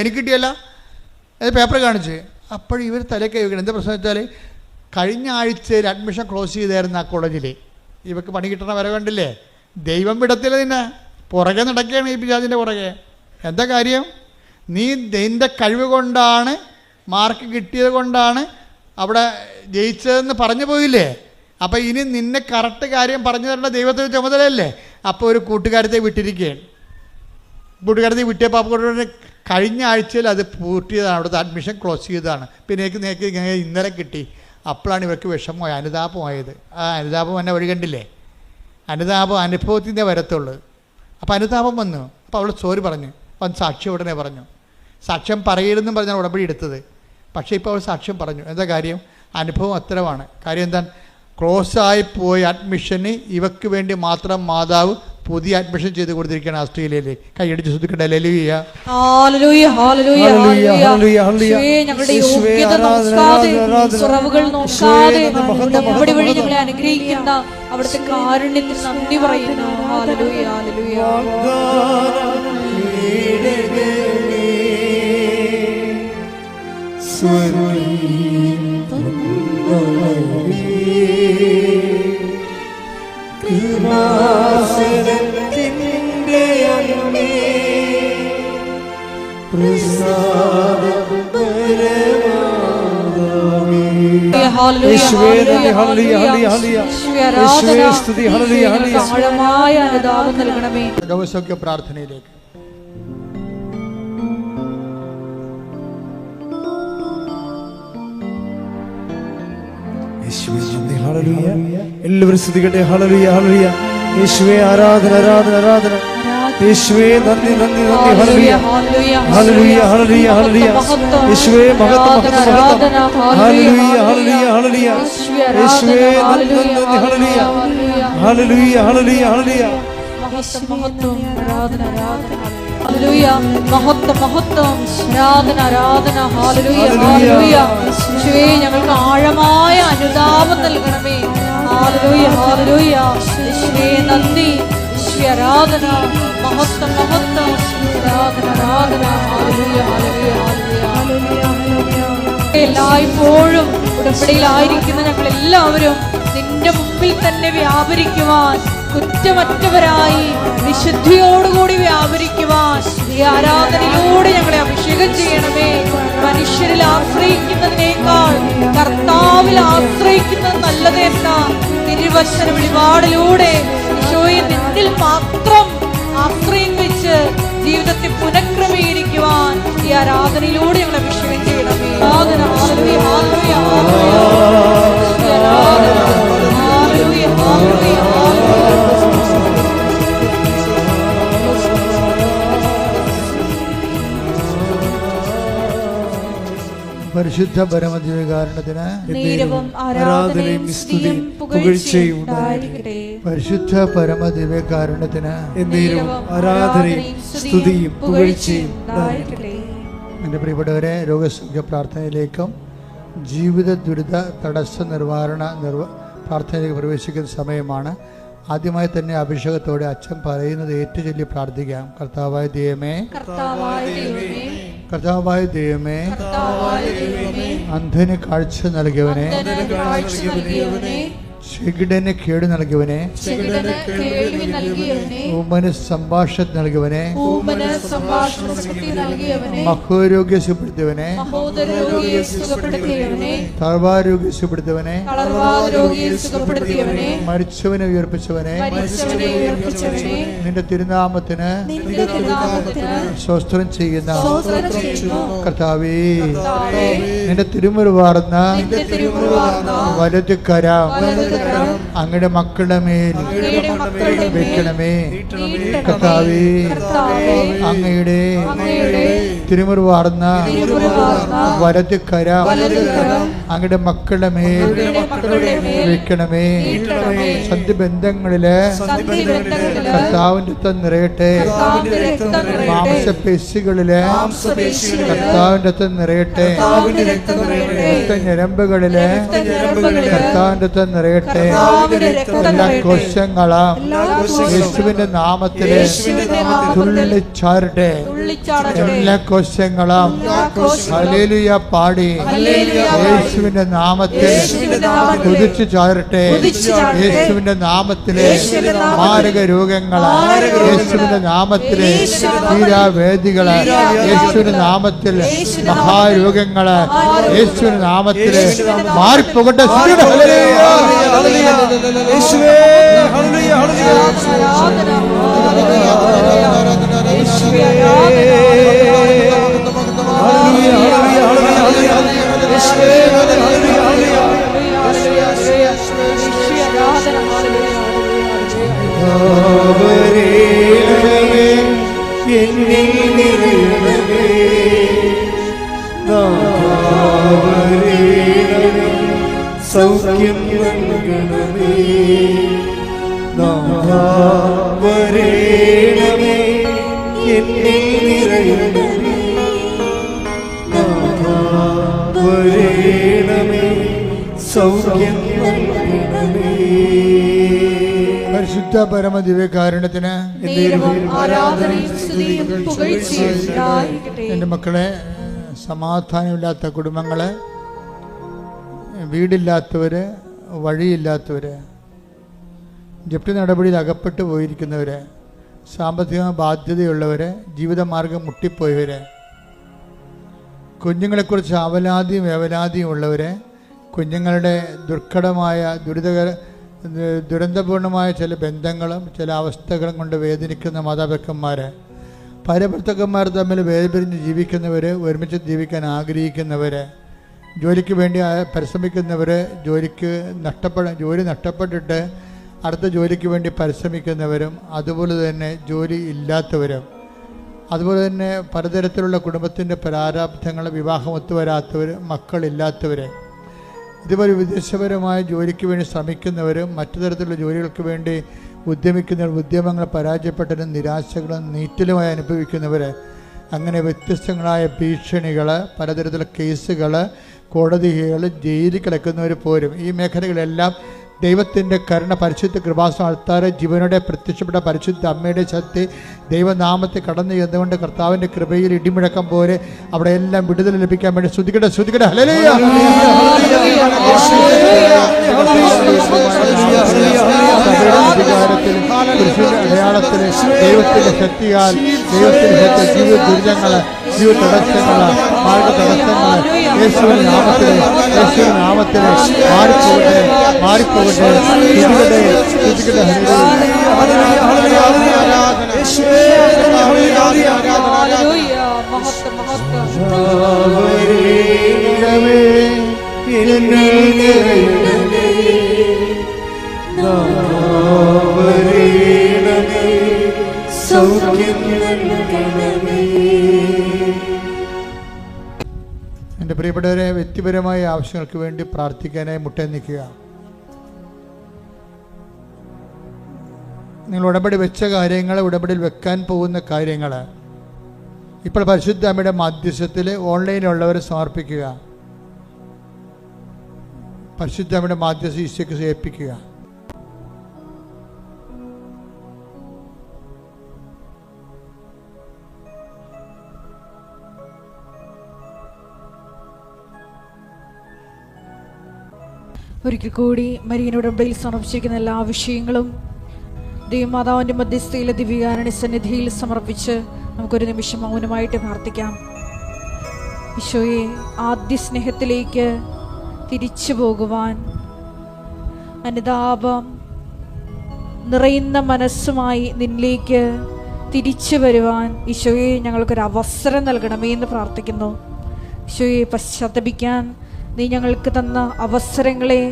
എനിക്ക് കിട്ടിയല്ല. അത് പേപ്പർ കാണിച്ച്. അപ്പോൾ ഇവർ തലയ്ക്ക് വെക്കണം. എന്താ പ്രശ്നം വെച്ചാൽ കഴിഞ്ഞ ആഴ്ചയിൽ അഡ്മിഷൻ ക്ലോസ് ചെയ്തായിരുന്നു ആ കോളേജിൽ. ഇവർക്ക് പണി കിട്ടണ വരെ കണ്ടില്ലേ? ദൈവം വിടത്തില്ല, നിന്നെ പുറകെ നടക്കുകയാണ് ഈ പിശാചിൻ്റെ പുറകെ. എന്താ കാര്യം? നീ നിൻ്റെ കഴിവ് കൊണ്ടാണ്, മാർക്ക് കിട്ടിയത് കൊണ്ടാണ് അവിടെ ജയിച്ചതെന്ന് പറഞ്ഞു പോയില്ലേ? അപ്പോൾ ഇനി നിന്നെ കറക്റ്റ് കാര്യം പറഞ്ഞു തരേണ്ട ദൈവത്തിന് ചുമതലയല്ലേ? അപ്പോൾ ഒരു കൂട്ടുകാരത്തെ വിട്ടിരിക്കുകയാണ്. കൂട്ടുകാരത്തെ വിട്ടിയപ്പോൾ അപ്പോൾ കഴിഞ്ഞ ആഴ്ചയിൽ അത് പൂർത്തിയതാണ്, അവിടുത്തെ അഡ്മിഷൻ ക്ലോസ് ചെയ്തതാണ്. പിന്നെ എനിക്ക് ഇന്നലെ കിട്ടി. അപ്പോഴാണ് ഇവർക്ക് വിഷമമായി, അനുതാപമായത്. ആ അനുതാപം എന്നെ വഴി കണ്ടില്ലേ? അനുതാപം അനുഭവത്തിൻ്റെ വരത്തുള്ളൂ. അപ്പോൾ അനുതാപം വന്നു. അപ്പോൾ അവൾ സോറി പറഞ്ഞു. അവൻ സാക്ഷ്യം ഉടനെ പറഞ്ഞു. സാക്ഷ്യം പറയരുതെന്നും പറഞ്ഞാൽ ഉടമ്പടി എടുത്തത്. പക്ഷേ ഇപ്പോൾ അവൾ സാക്ഷ്യം പറഞ്ഞു. എന്താ കാര്യം? അനുഭവം അത്തരമാണ്. കാര്യം എന്താണ്? ക്ലോസ് ആയി പോയ അഡ്മിഷന് ഇവക്ക് വേണ്ടി മാത്രം മാതാവ് പുതിയ അഡ്മിഷൻ ചെയ്ത് കൊടുത്തിരിക്കുകയാണ് ഓസ്ട്രേലിയയിലേക്ക്. കൈയടിച്ച് ശ്രദ്ധിക്കട്ടെ. Hallelujah, hallelujah, hallelujah, hallelujah. ഞങ്ങളുടെ യോഗ്യത നോക്കാതെ, കുറവുകൾ നോക്കാതെ നമ്മുടെ വഴി ഞങ്ങളെ അനുഗ്രഹിക്കുന്ന അവിടുത്തെ കാരുണ്യത്തിന് നന്ദി പറയുന്നു. Hallelujah, hallelujah. ആഴമായ അനുതാപം നൽകണമേ. രോഗസൗഖ്യ പ്രാർത്ഥനയിലേക്ക്. എല്ലാവരും സ്തുതിക്കട്ടെ. Hallelujah, hallelujah. യേശുവേ ആരാധന, ആരാധന, ആരാധന. യേശുവേ നന്ദി, നന്ദി, നന്ദി. Hallelujah, hallelujah, hallelujah, hallelujah. യേശുവേ മഹത്വം, മഹത്വം, മഹത്വം. Hallelujah, hallelujah, hallelujah. യേശുവേ നന്ദി, നന്ദി, ഹല്ലേലൂയ, ഹല്ലേലൂയ, ഹല്ലേലൂയ, ഹല്ലേലൂയ. മഹത്വം, മഹത്വം, ആരാധന, ആരാധന. ഹല്ലേലൂയ, മഹത്വം, മഹത്വം, ആരാധന, ആരാധന. Hallelujah, hallelujah. യേശുവേ ഞങ്ങൾക്ക് ആഴമായ അനുതാപം നൽകണമേ. Hallelujah, hallelujah. യേശുവേ നന്ദി, യേശുവേ ആരാധന. മഹത്വം, മഹത്വം, ആരാധന, ആരാധന. Hallelujah, hallelujah, hallelujah. എല്ലായ്പ്പോഴും ഉടമ്പടിയിലായിരിക്കുന്ന ഞങ്ങൾ എല്ലാവരും നിന്റെ മുമ്പിൽ തന്നെ വ്യാപരിക്കുവാൻ, കുറ്റമറ്റവരായി വിശുദ്ധിയോടുകൂടി വ്യാപരിക്കുവാൻ ഈ ആരാധനയിലൂടെ ഞങ്ങളെ അഭിഷേകം ചെയ്യണമേ. മനുഷ്യരിൽ ആശ്രയിക്കുന്നതിനേക്കാൾ കർത്താവിൽ ആശ്രയിക്കുന്നത് നല്ലത് എന്ന തിരുവചന വെളിപാടിലൂടെ ഈശോയെ നിന്നിൽ മാത്രം ആശ്രയം വെച്ച് ജീവിതത്തെ പുനഃക്രമീകരിക്കുവാൻ ഈ ആരാധനയിലൂടെ ഞങ്ങളെ അഭിഷേകം ചെയ്യണമേ. ആരാധന, ഹല്ലേലൂയ, ഹല്ലേലൂയ, ഹല്ലേലൂയ. ആരാധന, ഹല്ലേലൂയ, ഹല്ലേലൂയ, ഹല്ലേലൂയ. പരിശുദ്ധ പരമദിവ്യകാരുണ്യത്തിന് നേരവും ആരാധനയും സ്തുതിയും പുകഴ്ചയും ഉണ്ടായിരിക്കട്ടെ. പരിശുദ്ധ പരമദിവ്യകാരുണ്യത്തിന് നേരവും ആരാധനയും സ്തുതിയും പുകഴ്ചയും ഉണ്ടായിരിക്കട്ടെ. എൻ്റെ പ്രിയപ്പെട്ടവരെ, രോഗസൗഖ്യ പ്രാർത്ഥനയിലേക്കും ജീവിത ദുരിത തടസ്സ നിവാരണ പ്രാർത്ഥനയിലേക്ക് പ്രവേശിക്കുന്ന സമയമാണ്. ആദ്യമായി തന്നെ അഭിഷേകത്തോടെ അച്ഛൻ പറയുന്നത് ഏറ്റുചൊല്ലി പ്രാർത്ഥിക്കാം. കർത്താവായ ദൈവമേ, കർത്താവായ ദൈവമേ, അന്ധന് കാഴ്ച നൽകിയവനെ, ചെകിടന് കേട് നൽകിയവനെ, ഊമന് സംഭാഷണം നൽകിയവനെ, മഹോരോഗ്യ സുഖപ്പെടുത്തിയവനെ, തളർവാരോഗ്യ സുഖപ്പെടുത്തിയവനെ, മരിച്ചവനെ ഉയർപ്പിച്ചവനെ, നിന്റെ തിരുനാമത്തിന് സ്വസ്ത്രം ചെയ്യുന്ന കർത്താവേ, നിന്റെ തിരുമുറിവാർന്ന വലതുകര അങ്ങയുടെ മക്കളുടെ മേൽ വെക്കണമേ. കർത്താവേ, അങ്ങയുടെ തിരുമുറിവാർന്ന വലതുകര അങ്ങയുടെ മക്കളുടെ മേൽ വെക്കണമേ. സന്ധിബന്ധങ്ങളില് കർത്താവിന്റെ രക്തം നിറയട്ടെ. മാംസപേശികളില് കർത്താവിന്റെ രക്തം നിറയട്ടെ. രക്തഞരമ്പുകളില് കർത്താവിന്റെ രക്തം നിറയട്ടെ. എല്ലാ കോശങ്ങളും യേശുവിന്റെ നാമത്തില് തുള്ളിച്ചാടട്ടെ. എല്ലാ കോശങ്ങളും ഹല്ലേലൂയ പാടി യേശുവിന്റെ നാമത്തിൽ കുതിച്ചു ചാടട്ടെ. യേശുവിന്റെ നാമത്തില് മാരക രോഗങ്ങള്, യേശുവിന്റെ നാമത്തില് തീരാവേദികള്, യേശുവിന്റെ നാമത്തിൽ മഹാരോഗങ്ങള് യേശുവിന്റെ നാമത്തില് മാറിപ്പോകട്ടെ. സൗഖ്യം നൽകണമേ. നാഥാ വരേണമേ, എന്നിൽ നിറയണമേ. നാഥാ വരേണമേ, സൗഖ്യം നൽകണമേ. പരിശുദ്ധ പരമ ദിവ്യകാരുണ്യത്തിന് എൻ്റെ മക്കളെ, സമാധാനമില്ലാത്ത കുടുംബങ്ങള്, വീടില്ലാത്തവര്, വഴിയില്ലാത്തവര്, ജപ്തി നടപടിയിൽ അകപ്പെട്ടു പോയിരിക്കുന്നവര്, സാമ്പത്തിക ബാധ്യതയുള്ളവര്, ജീവിതമാർഗം മുട്ടിപ്പോയവര്, കുഞ്ഞുങ്ങളെക്കുറിച്ച് അവലാതിയും വേവലാതിയും ഉള്ളവര്, കുഞ്ഞുങ്ങളുടെ ദുർഘടമായ ദുരന്തപൂർണമായ ചില ബന്ധങ്ങളും ചില അവസ്ഥകളും കൊണ്ട് വേദനിക്കുന്ന മാതാപിതാക്കന്മാർ, ഭാര്യാഭർത്താക്കന്മാർ തമ്മിൽ വേർപിരിഞ്ഞ് ജീവിക്കുന്നവർ, ഒരുമിച്ച് ജീവിക്കാൻ ആഗ്രഹിക്കുന്നവർ, ജോലിക്ക് വേണ്ടി പരിശ്രമിക്കുന്നവർ, ജോലി നഷ്ടപ്പെട്ടിട്ട് അടുത്ത ജോലിക്ക് വേണ്ടി പരിശ്രമിക്കുന്നവരും, അതുപോലെ തന്നെ ജോലി ഇല്ലാത്തവരും, അതുപോലെ തന്നെ പലതരത്തിലുള്ള കുടുംബത്തിൻ്റെ പ്രാരാബ്ധങ്ങൾ, വിവാഹം ഒത്തുവരാത്തവർ, മക്കളില്ലാത്തവർ, ഇതുപോലെ വിദേശപരമായ ജോലിക്ക് വേണ്ടി ശ്രമിക്കുന്നവരും മറ്റു തരത്തിലുള്ള ജോലികൾക്ക് വേണ്ടി ഉദ്യമിക്കുന്നവർ, ഉദ്യമങ്ങൾ പരാജയപ്പെട്ടതും നിരാശകളും നീറ്റലുമായി അനുഭവിക്കുന്നവർ, അങ്ങനെ വ്യത്യസ്തങ്ങളായ ഭീഷണികൾ, പലതരത്തിലുള്ള കേസുകൾ, കോടതികൾ, ജയിലിൽ കിടക്കുന്നവർ പോരും. ഈ മേഖലകളെല്ലാം ദൈവത്തിൻ്റെ കരുണ, പരിശുദ്ധ കൃപാസനം അൾത്താര ജീവനോടെ പ്രത്യക്ഷപ്പെട്ട പരിശുദ്ധ അമ്മയുടെ ശക്തി ദൈവനാമത്തെ കടന്നു ചെന്നുകൊണ്ട് കർത്താവിൻ്റെ കൃപയിൽ ഇടിമുഴക്കം പോലെ അവിടെ എല്ലാം വിടുതൽ ലഭിക്കാൻ വേണ്ടി ശ്രുതികട്ടെ. ഹല്ലേലൂയ. അടയാളത്തിൽ ദൈവത്തിൻ്റെ ശക്തിയാൽ, ദൈവത്തിൻ്റെ ജീവിത ദുരിതങ്ങൾ, ജീവിത തടസ്സങ്ങൾ, മാർഗ തടസ്സങ്ങൾ യേശുവിന്റെ നാമത്തിൽ മാറിപ്പോകട്ടെ. എൻ്റെ പ്രിയപ്പെട്ടവരെ, വ്യക്തിപരമായ ആവശ്യങ്ങൾക്ക് വേണ്ടി പ്രാർത്ഥിക്കാനായി മുട്ടേ നിൽക്കുക. നിങ്ങൾ ഉടമ്പടി വെച്ച കാര്യങ്ങൾ, ഉടമ്പടിയിൽ വെക്കാൻ പോകുന്ന കാര്യങ്ങൾ ഇപ്പോൾ പരിശുദ്ധ അമ്മയുടെ മാധ്യസ്ഥത്തിൽ ഓൺലൈനിലുള്ളവർ സമർപ്പിക്കുക. പരിശുദ്ധ അമ്മയുടെ മാധ്യസ്ഥ ഈശോയ്ക്ക് ഏൽപ്പിക്കുക. ഒരിക്കൽ കൂടി മരിയൻ ഉടമ്പടിയിൽ സമർപ്പിച്ചിരിക്കുന്ന എല്ലാ വിഷയങ്ങളും ദൈവമാതാവിൻ്റെ മധ്യസ്ഥയിലെ ദിവ്യകാരുണ്യ സന്നിധിയിൽ സമർപ്പിച്ച് നമുക്കൊരു നിമിഷം മൗനമായിട്ട് പ്രാർത്ഥിക്കാം. ഈശോയെ, ആദ്യ സ്നേഹത്തിലേക്ക് തിരിച്ചു പോകുവാൻ, അനുതാപം നിറയുന്ന മനസ്സുമായി നിന്നിലേക്ക് തിരിച്ചു വരുവാൻ ഈശോയെ ഞങ്ങൾക്കൊരു അവസരം നൽകണമേ എന്ന് പ്രാർത്ഥിക്കുന്നു. ഈശോയെ, പശ്ചാത്തപിക്കാൻ നീ ഞങ്ങൾക്ക് തന്ന അവസരങ്ങളെ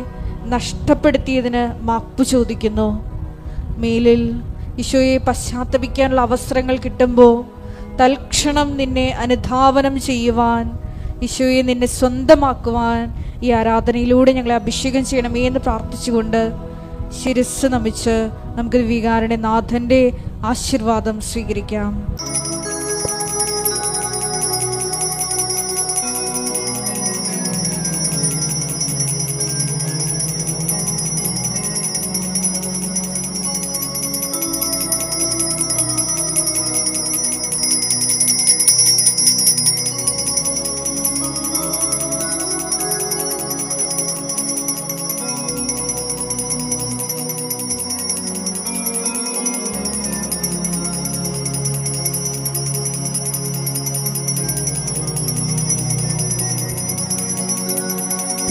നഷ്ടപ്പെടുത്തിയതിന് മാപ്പ് ചോദിക്കുന്നു. മേലിൽ ഈശോയെ പശ്ചാത്തപിക്കാനുള്ള അവസരങ്ങൾ കിട്ടുമ്പോൾ തൽക്ഷണം നിന്നെ അനുധാവനം ചെയ്യുവാൻ, ഈശോയെ നിന്നെ സ്വന്തമാക്കുവാൻ ഈ ആരാധനയിലൂടെ ഞങ്ങളെ അഭിഷേകം ചെയ്യണമേ എന്ന് പ്രാർത്ഥിച്ചുകൊണ്ട് ശിരസ്സ് നമിച്ച് നമുക്ക് വികാരയുടെ നാഥൻ്റെ ആശീർവാദം സ്വീകരിക്കാം.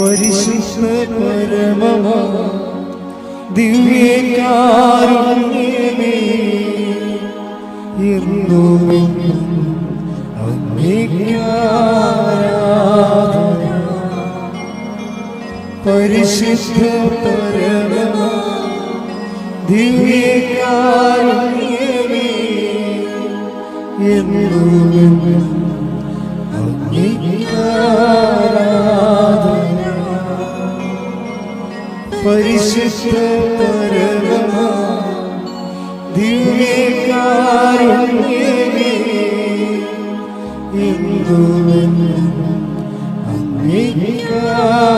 പരിശുദ്ധ പരമമാ ദിവ്യകാരുണ്യമേ, എന്നും അങ്ങേയ്ക്കാരാധന. പരിശുദ്ധ പരമമാ ദിവ്യകാരുണ്യമേ, എന്നും അങ്ങേയ്ക്കാരാധന. പരിശുദ്ധ പരമമാ ദിവ്യകാരുണ്യമേ, എന്നും അങ്ങേയ്ക്കാരാധന.